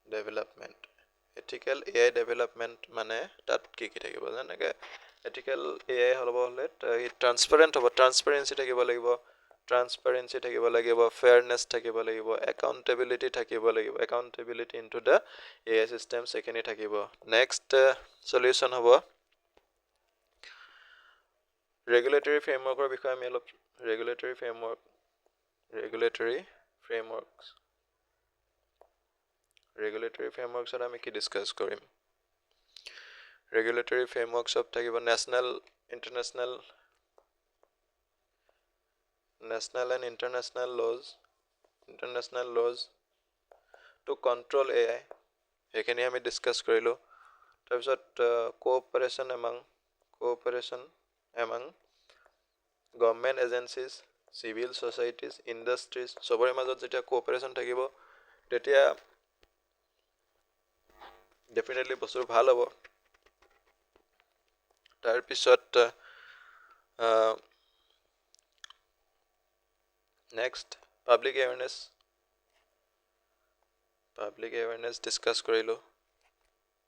development ethical AI development মানে তাত কি থাকিব যেনেকৈ ethical AI হ'ব হলে ট্ৰান্সপাৰেন্ট হ'ব ট্ৰান্সপাৰেন্সি থাকিব লাগিব fairness থাকিব লাগিব accountability থাকিব লাগিব accountability into the AI systems এখিনি থাকিব next solution হ'ব regulatory frameworkৰ বিষয়ে আমি অলপ regulatory frameworks আমি কি ডিসকাস কৰিম regulatory frameworks of থাকিব national and international laws to control AI এখিনি আমি ডিসকাস কৰিলো তাৰপিছত cooperation among government agencies civil societies industries সবৰে মাজত যেতিয়া cooperation থাকিব তেতিয়া definitely বস্তু ভাল হ'ব তাৰপিছত next public awareness discuss কৰিলো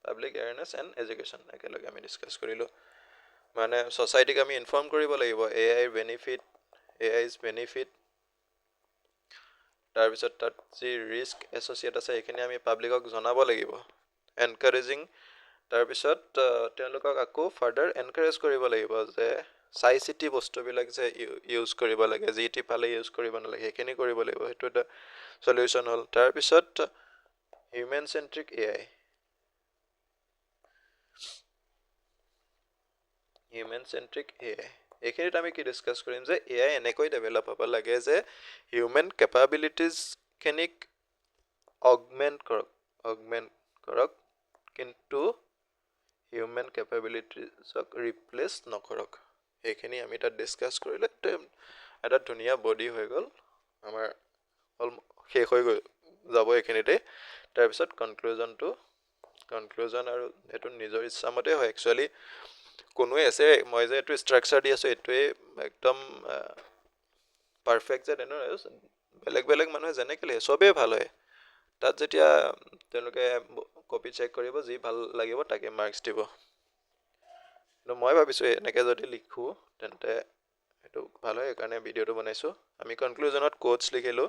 public awareness and education একেলগে আমি ডিসকাস কৰিলো মানে সোসাইটিক আমি ইনফৰ্ম কৰিব লাগিব AI's বেনিফিট তাৰপিছত তাত যি ৰিস্ক এছ'চিয়েট আছে এইখিনি আমি পাব্লিকক জনাব লাগিব এনকাৰেজিং তাৰপিছত তেওঁলোকক আকৌ ফাৰ্দাৰ এনকাৰেজ কৰিব লাগিব যে চাই চিটি বস্তুবিলাক যে ইউজ কৰিব লাগে যি টি পালে ইউজ কৰিব নালাগে সেইখিনি কৰিব লাগিব সেইটো এটা সলিউশন হ'ল তাৰপিছত হিউম্যান চেন্ট্ৰিক AI এইখিনিত আমি কি ডিসকাস কৰিম যে AI এনেকৈ ডেভেলপ হ'ব লাগে যে হিউম্যান ক্যাপাবিলিটিজ খিনিক অগমেন্ট কৰক কিন্তু হিউম্যান ক্যাপাবিলিটিজক ৰিপ্লেস নকৰক এইখিনি আমি তাত ডিসকাস কৰিলে এটা ধুনীয়া বডি হৈ গ'ল আমাৰ শেষ হৈ যাব এইখিনিতে তাৰপিছত কনক্লুজন আৰু এটো নিজৰ ইচ্ছামতে হয় একচুয়ালি কোনোৱে আছে মই যে এটো ষ্ট্ৰাকচাৰ দি আছো এটোৱে একদম পারফেক্ট যে তেনো বেলেগ মানুহে যেনেকৈ সবে ভাল হয় তাত যেতিয়া তেওঁলোকে কপি চেক কৰিব যি ভাল লাগিব তাকে মাৰ্কস দিব কিন্তু মই ভাবিছো এনেকৈ যদি লিখো তেন্তে এটো ভাল হয় কাৰণে ভিডিওটো বনাইছো আমি কনক্লুজনত কোটস লিখিলো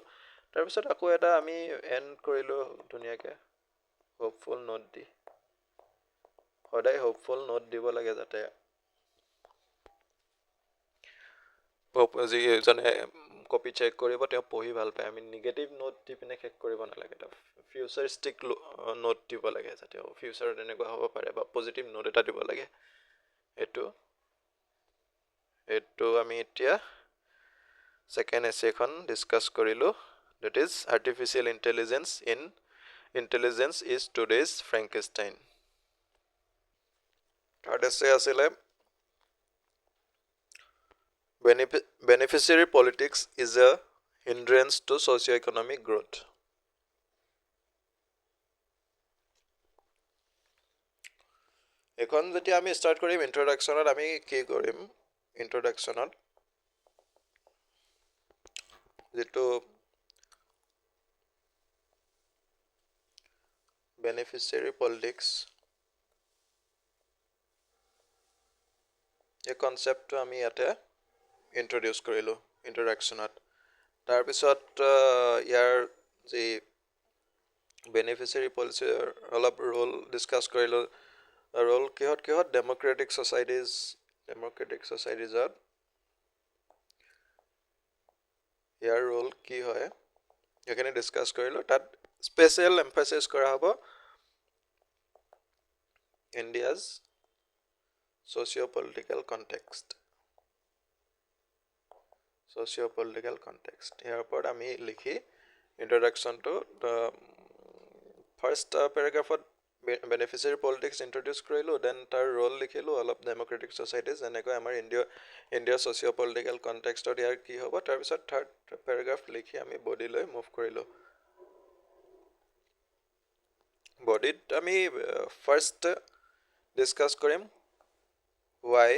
তাৰপিছত আকৌ এটা আমি এন্ড কৰিলো ধুনীয়াকে হোপফুল নোট দি সদায় হোপফুল নোট দিব লাগে যাতে যিজনে কপি চেক কৰিব তেওঁ পঢ়ি ভাল পায় আমি নিগেটিভ নোট দি পিনে শেষ কৰিব নালাগে এটা ফিউচাৰিষ্টিক নোট দিব লাগে যাতে ফিউচাৰত এনেকুৱা হ'ব পাৰে বা পজিটিভ নোট এটা দিব লাগে এটো আমি এতিয়া সেকেন্ড এছেখন ডিসকাস কৰিলো that is artificial intelligence is today's Frankenstein third essay asile beneficiary politics is a hindrance to socio-economic growth এখন যেতিয়া আমি স্টার্ট কৰিম ইন্ট্ৰোডাকশনত আমি কি কৰিম ইন্ট্ৰোডাকশনত যেটো beneficiary politics এই কনসেপ্টটো আমি ইয়াতে ইন্ট্ৰোডিউস কৰিলো ইন্ট্ৰোডাকশনত তাৰপিছত ইয়াৰ যি beneficiary policy অলপ ৰোল ডিসকাস কৰিলো ৰোল কিহত ডেমোক্ৰেটিক সোসাইটিজত ইয়াৰ ৰোল কি হয় এখানে ডিসকাস কৰিলো তাত স্পেশাল এমফাসিস কৰা হ'ব ইণ্ডিয়াজ socio-political context ইয়াৰ ওপৰত আমি লিখি ইন্ট্ৰোডাকশন টু ফাৰ্স্ট প্যাৰাগ্ৰাফত বেনিফিচিয়াৰী পলিটিক্স ইন্ট্ৰডিউচ কৰিলোঁ, দেন তাৰ ৰোল লিখিলোঁ অলপ ডেম'ক্ৰেটিক ছ'চাইটিজ, যেনেকৈ আমাৰ ইণ্ডিয়াৰ ছ'চিঅ' পলিটিকেল কনটেক্সটত ইয়াৰ কি হ'ব। তাৰপিছত থাৰ্ড পেৰাগ্ৰাফ লিখি আমি বডিলৈ মুভ কৰিলোঁ। বডিত আমি ফাৰ্ষ্ট ডিছকাছ কৰিম Y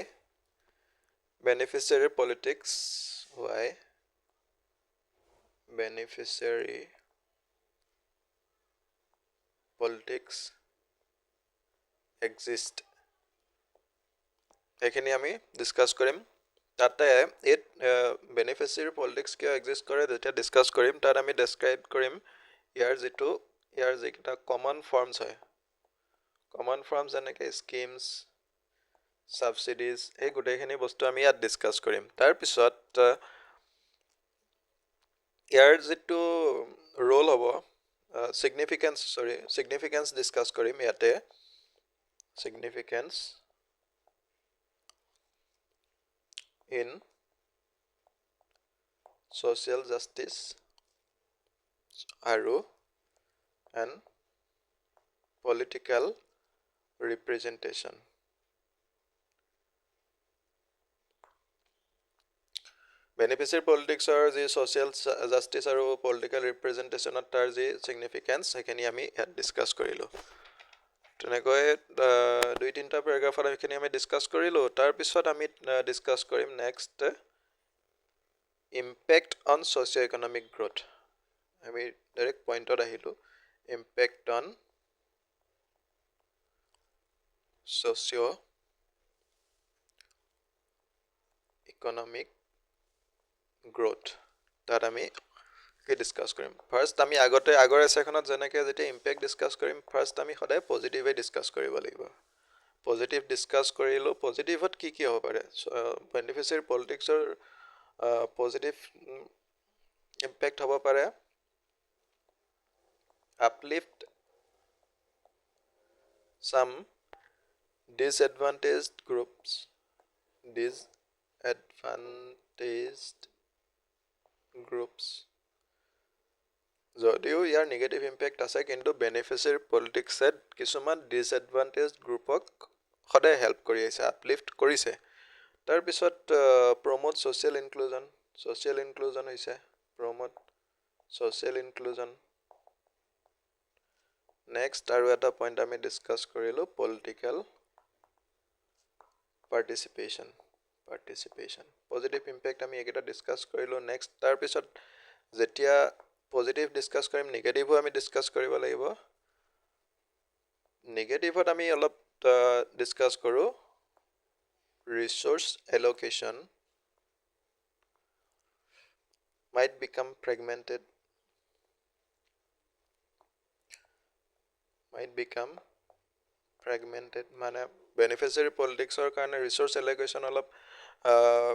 beneficiary politics, Y beneficiary politics exist, এইখিনি আমি ডিছকাছ কৰিম। তাতে এই বেনিফিচিয়াৰী পলিটিক্স কিয় এক্সিষ্ট কৰে যেতিয়া ডিছকাছ কৰিম, তাত আমি ডেছক্ৰাইব কৰিম ইয়াৰ যিকেইটা কমন ফৰ্মছ হয়, কমন ফৰ্মছ যেনেকৈ স্কিমছ, ছাবচিডিজ, এই গোটেইখিনি বস্তু আমি ইয়াত ডিছকাছ কৰিম। তাৰপিছত ইয়াৰ যিটো ৰোল হ'ব, ছিগনিফিকেঞ্চ ডিছকাছ কৰিম ইয়াতে, ছিগনিফিকেঞ্চ ইন social justice আৰু and political representation. বেনিফিচিয়াৰী পলিটিক্সৰ যি ছ'চিয়েল জাষ্টিছ আৰু পলিটিকেল ৰিপ্ৰেজেণ্টেশ্যনত তাৰ যি ছিগনিফিকেঞ্চ, সেইখিনি আমি ইয়াত ডিছকাছ কৰিলোঁ। তেনেকৈ 2-3টা পেৰাগ্ৰাফত সেইখিনি আমি ডিছকাছ কৰিলোঁ। তাৰপিছত আমি ডিছকাছ কৰিম next impact on socio' economic growth. আমি ডাইৰেক্ট পইণ্টত আহিলোঁ, impact on socio' economic growth, তাত আমি ডিছকাছ কৰিম। ফাৰ্ষ্ট আমি আগৰ এছেখনত যেনেকৈ যেতিয়া ইম্পেক্ট ডিছকাছ কৰিম, ফাৰ্ষ্ট আমি সদায় পজিটিভে ডিছকাছ কৰিব লাগিব। পজিটিভ ডিছকাছ কৰিলোঁ, পজিটিভত কি হ'ব পাৰে, বেনিফিচিয়াৰী পলিটিক্সৰ পজিটিভ ইম্পেক্ট হ'ব পাৰে uplift some disadvantaged groups, যদিও ইয়াৰ নিগেটিভ ইম্পেক্ট আছে, কিন্তু বেনিফিচিয়াৰী পলিটিক্সে কিছুমান ডিছএডভান্টেজ গ্ৰুপক সদায় হেল্প কৰি আহিছে, আপলিফ্ট কৰিছে। তাৰপিছত প্ৰমোট ছ'চিয়েল ইনক্লুজন হৈছে, প্ৰমোট ছ'চিয়েল ইনক্লুজন। নেক্সট আৰু এটা পইণ্ট আমি ডিছকাছ কৰিলোঁ, পলিটিকেল পাৰ্টিচিপেশ্যন। পজিটিভ ইম্পেক্ট আমি এইকেইটা ডিছকাছ কৰিলোঁ। নেক্সট তাৰপিছত যেতিয়া পজিটিভ ডিছকাছ কৰিম, নিগেটিভো আমি ডিছকাছ কৰিব লাগিব। নিগেটিভত আমি অলপ ডিছকাছ কৰোঁ ৰিচোৰ্চ এল'কেশ্যন might become fragmented, মানে বেনিফিচিয়াৰী পলিটিক্সৰ কাৰণে ৰিচোৰ্চ এল'কেশ্যন অলপ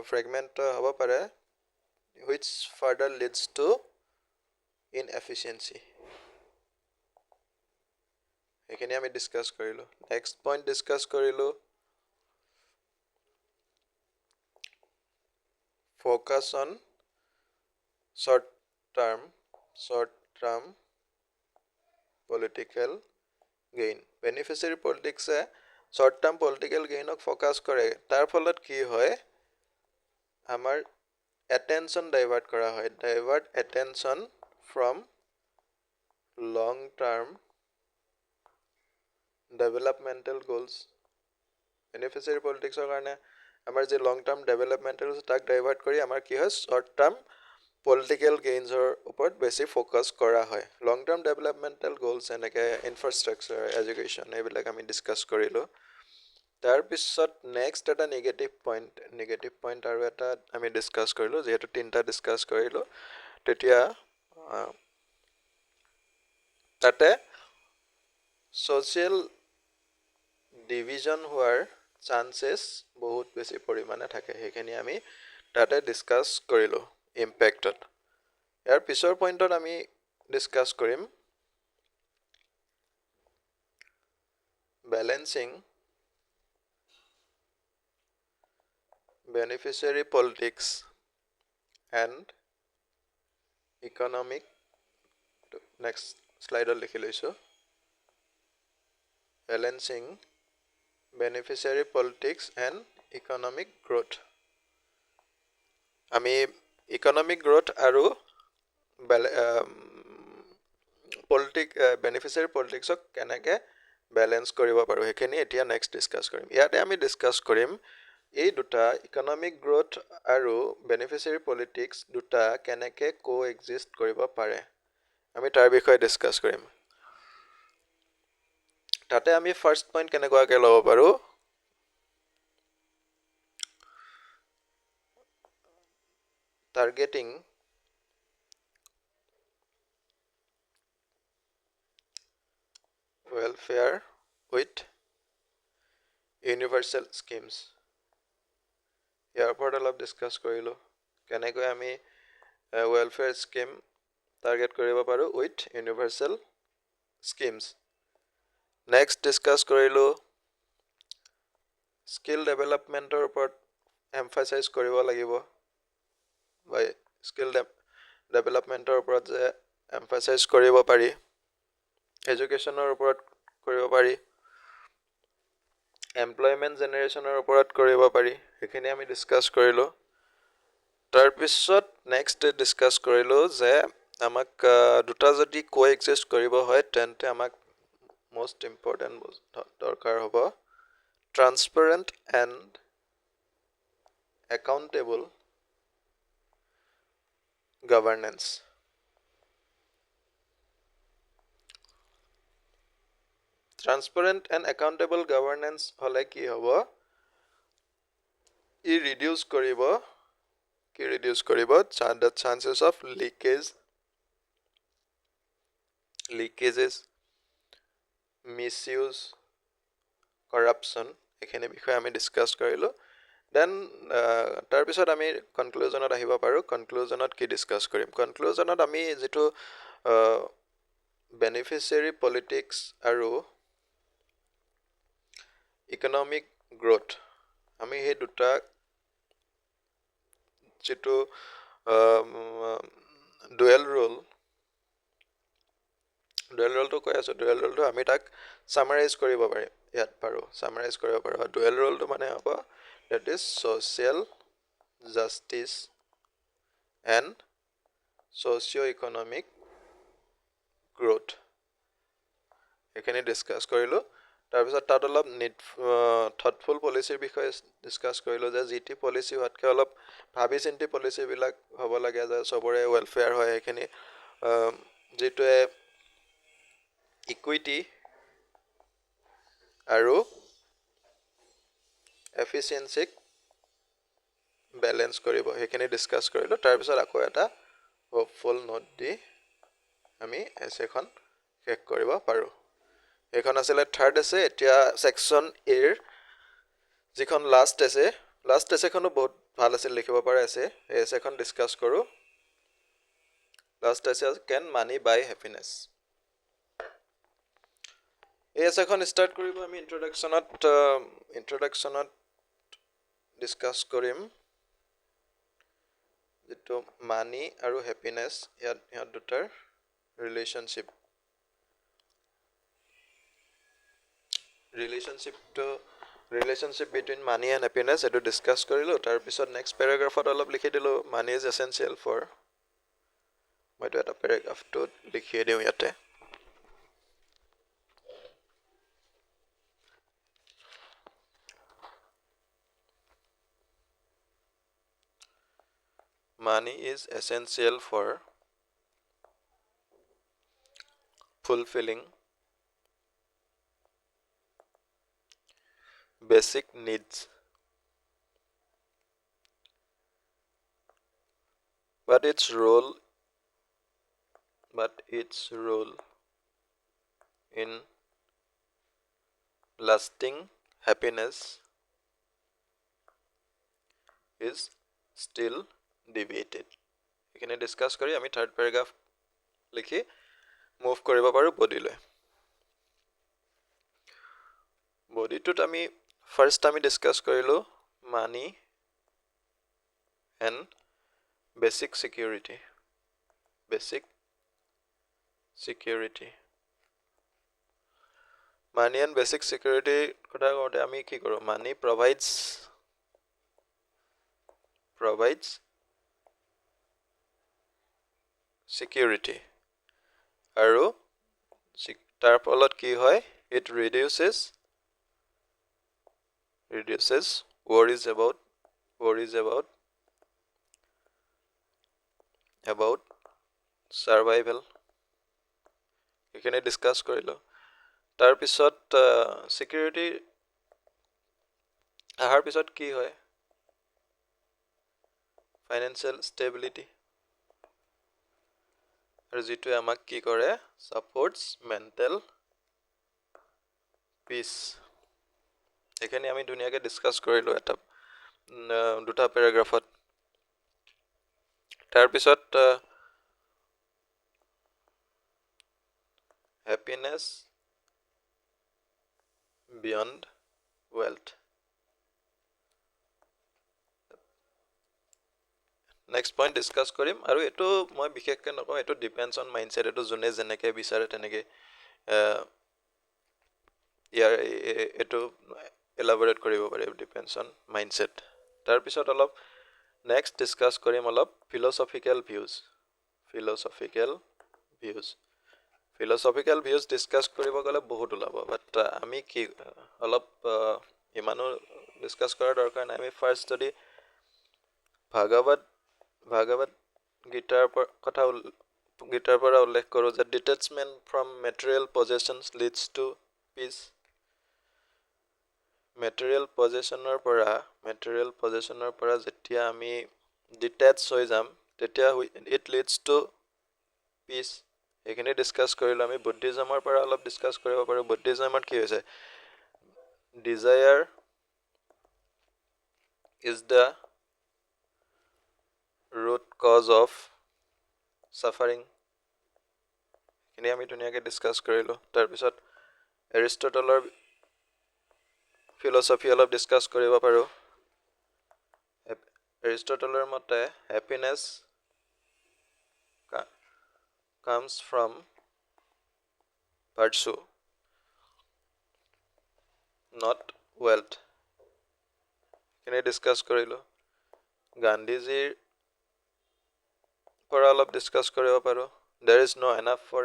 ফ্ৰেগমেণ্ট হ'ব পাৰে, which further leads to inefficiency. এইখিনি আমি ডিছকাছ কৰিলোঁ। নেক্সট পইণ্ট ডিছকাছ কৰিলোঁ focus on short term political gain. Beneficiary পলিটিক্সে শ্বৰ্ট টাৰ্ম পলিটিকেল গেইনক ফ'কাছ কৰে। তাৰ ফলত কি হয়, আমাৰ এটেনশ্যন ডাইভাৰ্ট কৰা হয়, attention from long term developmental goals. Beneficiary পলিটিক্সৰ কাৰণে আমাৰ যি লং টাৰ্ম ডেভেলপমেণ্টেল তাক ডাইভাৰ্ট কৰি আমাৰ কি হয়, শ্বৰ্ট টাৰ্ম পলিটিকেল গেইনছৰ ওপৰত বেছি ফ'কাছ কৰা হয়। লং টাৰ্ম ডেভেলপমেণ্টেল গ'লছ এনেকৈ ইনফ্ৰাষ্ট্ৰাকচাৰ, এডুকেশ্যন, এইবিলাক আমি ডিছকাছ কৰিলোঁ। তাৰপিছত নেক্সট এটা নিগেটিভ পইণ্ট আৰু এটা আমি ডিছকাছ কৰিলোঁ। যিহেতু 3টা ডিছকাছ কৰিলোঁ, তেতিয়া তাতে ছ'চিয়েল ডিভিজন হোৱাৰ চান্সেছ বহুত বেছি পৰিমাণে থাকে, সেইখিনি আমি তাতে ডিছকাছ কৰিলোঁ ইম্পেক্টত। ইয়াৰ পিছৰ পইণ্টত আমি ডিছকাছ কৰিম balancing beneficiary politics and economic, next শ্লাইডত লিখি লৈছোঁ, balancing beneficiary politics and economic growth. আমি economic growth আৰু beneficiary politics কেনেকে বেলেন্স কৰিব পাৰো হেখিনি এতিয়া নেক্সট ডিসকাস কৰিম ইয়াতে আমি ডিসকাস কৰিম এই দুটা ইকোনমিক গ্ৰোথ আৰু বেনিফিচিয়াৰী পলিটিক্স দুটা কেনেকে কো এক্সিষ্ট কৰিব পাৰে আমি তাৰ বিষয়ে ডিসকাস কৰিম তাতে আমি ফাৰ্স্ট পইণ্ট কেনেকুৱাকে ল'ব পাৰো targeting welfare with universal schemes ইয়াৰ ওপৰত অলপ ডিসকাস কৰিলো কেনেকৈ আমি welfare scheme টাৰ্গেট কৰিব পাৰো with universal schemes next discuss কৰিলো skill developmentor ওপৰত emphasize কৰিব লাগিব by skill developmentor ওপৰত যে emphasize কৰিব পাৰি educationৰ ওপৰত কৰিব পাৰি employment generationৰ ওপৰত কৰিব পাৰি হেখিনি আমি ডিসকাস কৰিলো তাৰ পিছত নেক্সট ডিসকাস কৰিলো যে আমাক দুটা যদি কোএক্সিষ্ট কৰিব হয় তেন্তে আমাক most important দৰকাৰ হ'ব transparent and accountable governance transparent and accountable governance হলে কি হ'ব ই reduce কৰিব the chances of leakages misuse corruption এখিনি বিষয়ে আমি ডিসকাস কৰিলো দেন তাৰ পিছত আমি কনক্লুজনত আহিব পাৰো কনক্লুজনত কি ডিসকাস কৰিম কনক্লুজনত আমি যেটো বেনিফিচিয়াৰী পলিটিক্স আৰু ইকোনমিক গ্ৰোথ আমি হে দুটা যেটো ডুৱেল ৰোলটো কৈ আছো ডুৱেল ৰোলটো আমি তাক সামাৰাইজ কৰিব পাৰিম ইয়াত পাৰো সামাৰাইজ কৰিব পাৰো ডুৱেল ৰোলটো মানে হ'ব that is social justice and socio-economic growth এখানে ডিসকাস কৰিলো তাৰ পিছত তাত অলপ থটফুল পলিচিৰ বিষয়ে ডিসকাস কৰিলো যে জিটি পলিচি হোৱাতকে অলপ ভাবি চিন্তি পলিচি বিলাক হ'ব লাগে যে সবৰে ওয়েলফেয়াৰ হয় এখানে যেটোৱে ইকুইটি আৰু এফিচিয়েন্সি বেলেন্স কৰিব হেখিনি ডিসকাস কৰিলো তাৰ পিছত আকৌ এটা হোপফুল নোট দি আমি এছেখন শেষ কৰিব পাৰো এখন আছিল থাৰ্ড আছে এতিয়া সেকশন এ যিখন লাষ্ট এছেখনো বহুত ভাল আছিল লিখিব পাৰে আছে এই এছেখন ডিসকাস কৰো লাষ্ট আছে can money buy happiness এই এছেখন স্টাৰ্ট কৰিব আমি ইন্ট্ৰডাকচনত ডিসকাস কৰিম যেটো মানি আৰু হ্যাপিনেস ইয়াত দুটাৰ ৰিলেশনশিপ between money and happiness এটো ডিসকাস কৰিলো তাৰ পিছত নেক্সট প্যাৰাগ্ৰাফত অলপ লিখি দিলো money is essential for মইটো এটা প্যাৰাগ্ৰাফটো লিখি দিও ইয়াতে money is essential for fulfilling basic needs but its role in lasting happiness is still debated এখানে ডিসকাস কৰি আমি থাৰ্ড প্যাৰাগ্ৰাফ লিখি মুভ কৰিব পাৰো বডিলৈ বডিটোত আমি ফাৰ্স্ট আমি ডিসকাস কৰিলো money and basic security money and basic security কথা কওঁতে আমি কি কৰোঁ মানি প্ৰভাইডছ ছিকিউৰিটি আৰু তাৰ ফলত কি হয় ইট ৰিডিউচেছ worries about survival এইখিনি ডিছকাছ কৰিলোঁ তাৰপিছত ছিকিউৰিটি অহাৰ পিছত কি হয় ফাইনেন্সিয়েল ষ্টেবিলিটি আৰু যিটোৱে আমাক কি কৰে ছাপৰ্টছ মেণ্টেল পিচ এইখিনি আমি ধুনীয়াকৈ ডিছকাছ কৰিলোঁ দুটা পেৰাগ্ৰাফত তাৰপিছত happiness beyond wealth next point discuss কৰিম আৰু এইটো মই বিশেষকৈ নকওঁ এইটো ডিপেণ্ডছ অন মাইণ্ডছেট এইটো যোনে যেনেকৈ বিচাৰে তেনেকৈ এইটো এলাবৰেট কৰিব পাৰে ডিপেণ্ডছ অন মাইণ্ডছেট তাৰপিছত অলপ নেক্সট ডিছকাছ কৰিম অলপ ফিল'চফিকেল ভিউজ ডিছকাছ কৰিব গ'লে বহুত ওলাব বাট আমি কি অলপ ইমানো ডিছকাছ কৰাৰ দৰকাৰ নাই আমি ফাৰ্ষ্ট যদি ভাগৱত গীতাৰ পৰা উল্লেখ কৰোঁ যে detachment from material possessions leads to peace material পজেশ্যনৰ পৰা যেতিয়া আমি ডিটেচ হৈ যাম তেতিয়া ইট লিডছ টু পিচ এইখিনি ডিছকাছ কৰিলোঁ আমি বুদ্ধিজমৰ পৰা অলপ ডিছকাছ কৰিব পাৰোঁ বুদ্ধিজমত কি হৈছে desire is the root cause of suffering এইখিনি আমি ধুনীয়াকৈ ডিছকাছ কৰিলোঁ তাৰপিছত এৰিষ্টটলৰ ফিল'চফি অলপ ডিছকাছ কৰিব পাৰোঁ এৰিষ্টটলৰ মতে happiness comes from virtue not wealth এইখিনি ডিছকাছ কৰিলোঁ গান্ধীজীৰ পৰা অলপ ডিছকাছ কৰিব পাৰোঁ there is no enough for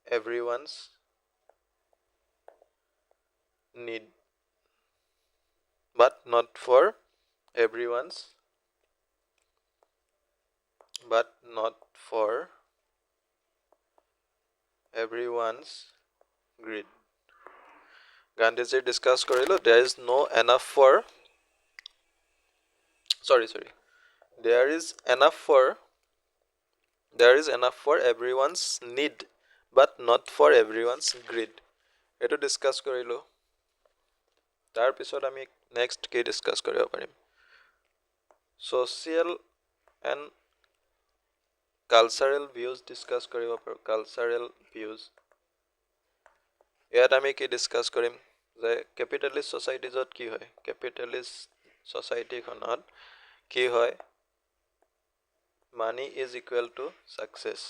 everyone's need but not for everyone's greed গান্ধীজীৰ ডিছকাছ কৰিলোঁ there is enough for everyone's need but not for everyone's greed এইটো ডিছকাছ কৰিলোঁ তাৰপিছত আমি নেক্সট কি ডিছকাছ কৰিব পাৰিম social and cultural views discuss কৰিব পাৰোঁ ইয়াত আমি কি ডিছকাছ কৰিম যে কেপিটেলিষ্ট ছ'চাইটিজত কি হয় কেপিটেলিষ্ট ছ'চাইটিখনত কি হয় money is equal to success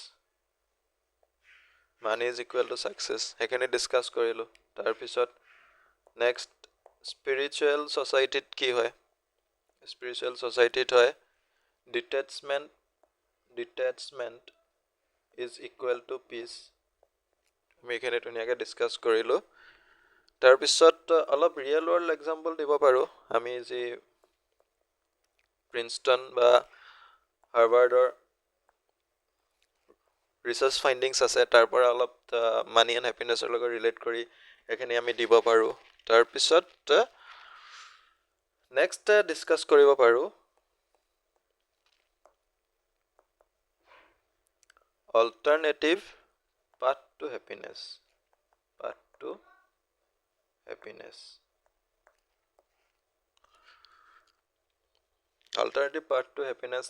সেইখিনি ডিছকাছ কৰিলোঁ তাৰপিছত নেক্সট স্পিৰিচুৱেল ছ'চাইটিত কি হয় ডিটেচমেণ্ট ইজ ইকুৱেল টু পিচ আমি এইখিনি ধুনীয়াকৈ ডিছকাছ কৰিলোঁ তাৰপিছত অলপ ৰিয়েল ৱৰ্ল্ড এক্সাম্পল দিব পাৰোঁ আমি যি প্ৰিন্সটন বা হাৰ্ভাৰ্ডৰ ৰিচাৰ্চ ফাইণ্ডিংছ আছে তাৰ পৰা অলপ মানি এণ্ড হেপিনেছৰ লগত ৰিলেট কৰি এইখিনি আমি দিব পাৰোঁ তাৰপিছত নেক্সট ডিছকাছ কৰিব পাৰোঁ অল্টাৰনেটিভ পাথ টু হেপিনেছ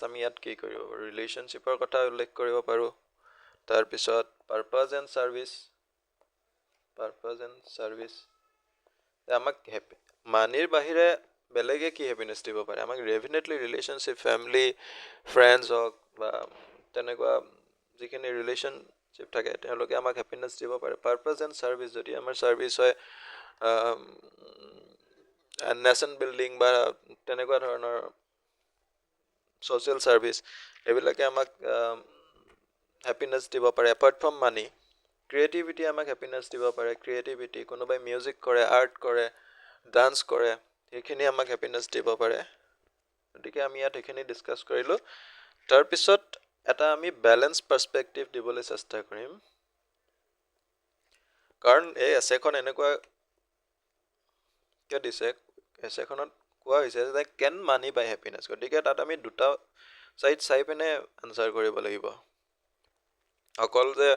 আমি ইয়াত কি কৰিব পাৰোঁ ৰিলেশ্যনশ্বিপৰ কথা উল্লেখ কৰিব পাৰোঁ তাৰপিছত পাৰ্পাজ এণ্ড ছাৰ্ভিচ আমাক মানিৰ বাহিৰে বেলেগে কি হেপিনেছ দিব পাৰে আমাক ডেফিনেটলি ৰিলেশ্যনশ্বিপ ফেমিলি ফ্ৰেণ্ডছ হওক বা তেনেকুৱা যিখিনি ৰিলেশ্যনশ্বিপ থাকে তেওঁলোকে আমাক হেপিনেছ দিব পাৰে পাৰ্পাছ এণ্ড ছাৰ্ভিচ যদি আমাৰ ছাৰ্ভিচ হয় নেশ্যন বিল্ডিং বা তেনেকুৱা ধৰণৰ ছ'চিয়েল ছাৰ্ভিচ এইবিলাকে আমাক হেপিনেছ দিব পাৰে এপাৰ্ট ফ্ৰম মানি ক্ৰিয়েটিভিটি আমাক হেপিনেছ দিব পাৰে ক্ৰিয়েটিভিটি কোনোবাই মিউজিক কৰে আৰ্ট কৰে ডান্স কৰে সেইখিনি আমাক হেপিনেছ দিব পাৰে গতিকে আমি ইয়াত সেইখিনি ডিছকাছ কৰিলোঁ তাৰপিছত এটা আমি বেলেঞ্চ পাৰ্চপেক্টিভ দিবলৈ চেষ্টা কৰিম কাৰণ এই এছেখন এনেকুৱাকৈ দিছে এছেখনত কোৱা হৈছে যে কেন মানি বাই হেপিনেছ গতিকে তাত আমি দুটা ছাইড চাই পিনে আনচাৰ কৰিব লাগিব অকল যে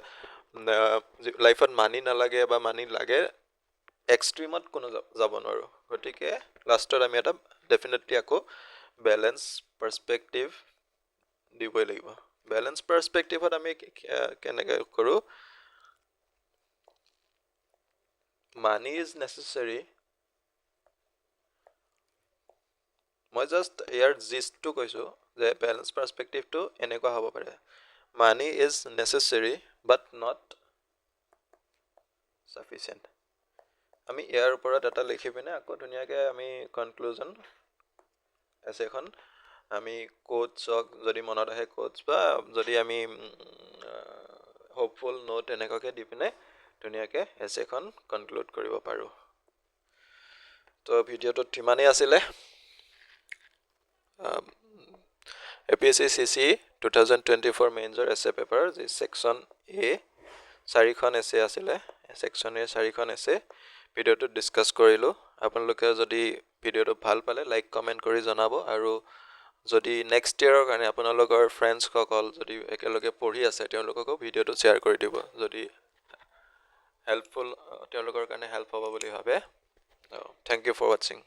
লাইফত মানি নালাগে বা মানি লাগে এক্সট্ৰিমত কোনো যাব নোৱাৰোঁ গতিকে লাষ্টত আমি এটা ডেফিনেটলি আকৌ বেলেঞ্চ পাৰ্চপেক্টিভ দিবই লাগিব বেলেঞ্চ পাৰ্চপেক্টিভত আমি কেনেকৈ কৰোঁ মানি ইজ নেচেচাৰী মই জাষ্ট ইয়াৰ জিষ্টটো কৈছোঁ যে বেলেঞ্চ পাৰ্চপেক্টিভটো এনেকুৱা হ'ব পাৰে money is necessary but not sufficient আমি ইয়াৰ ওপৰত এটা লিখি পিনে আকৌ ধুনীয়াকৈ আমি কনক্লুজন এছেখন আমি কোটছ হওক যদি মনত আহে কোটছ বা যদি আমি হোপফুল নোট এনেকুৱাকৈ দি পিনে ধুনীয়াকৈ এছেখন কনক্লুড কৰিব পাৰোঁ তো ভিডিঅ'টোত ইমানেই আছিলে APSC CC 2024 মেইনছৰ এছে পেপাৰ যি ছেকশ্যন এ 4খন এছে আছিলে ছেকশ্যন এ 4খন এছে ভিডিঅ'টোত ডিছকাছ কৰিলোঁ আপোনালোকে যদি ভিডিঅ'টো ভাল পালে লাইক কমেণ্ট কৰি জনাব আৰু যদি নেক্সট ইয়েৰৰ কাৰণে আপোনালোকৰ ফ্ৰেণ্ডছসকল যদি একেলগে পঢ়ি আছে তেওঁলোককো ভিডিঅ'টো শ্বেয়াৰ কৰি দিব যদি হেল্পফুল তেওঁলোকৰ কাৰণে হেল্প হ'ব বুলি ভাবে থেংক ইউ ফৰ ৱাচিং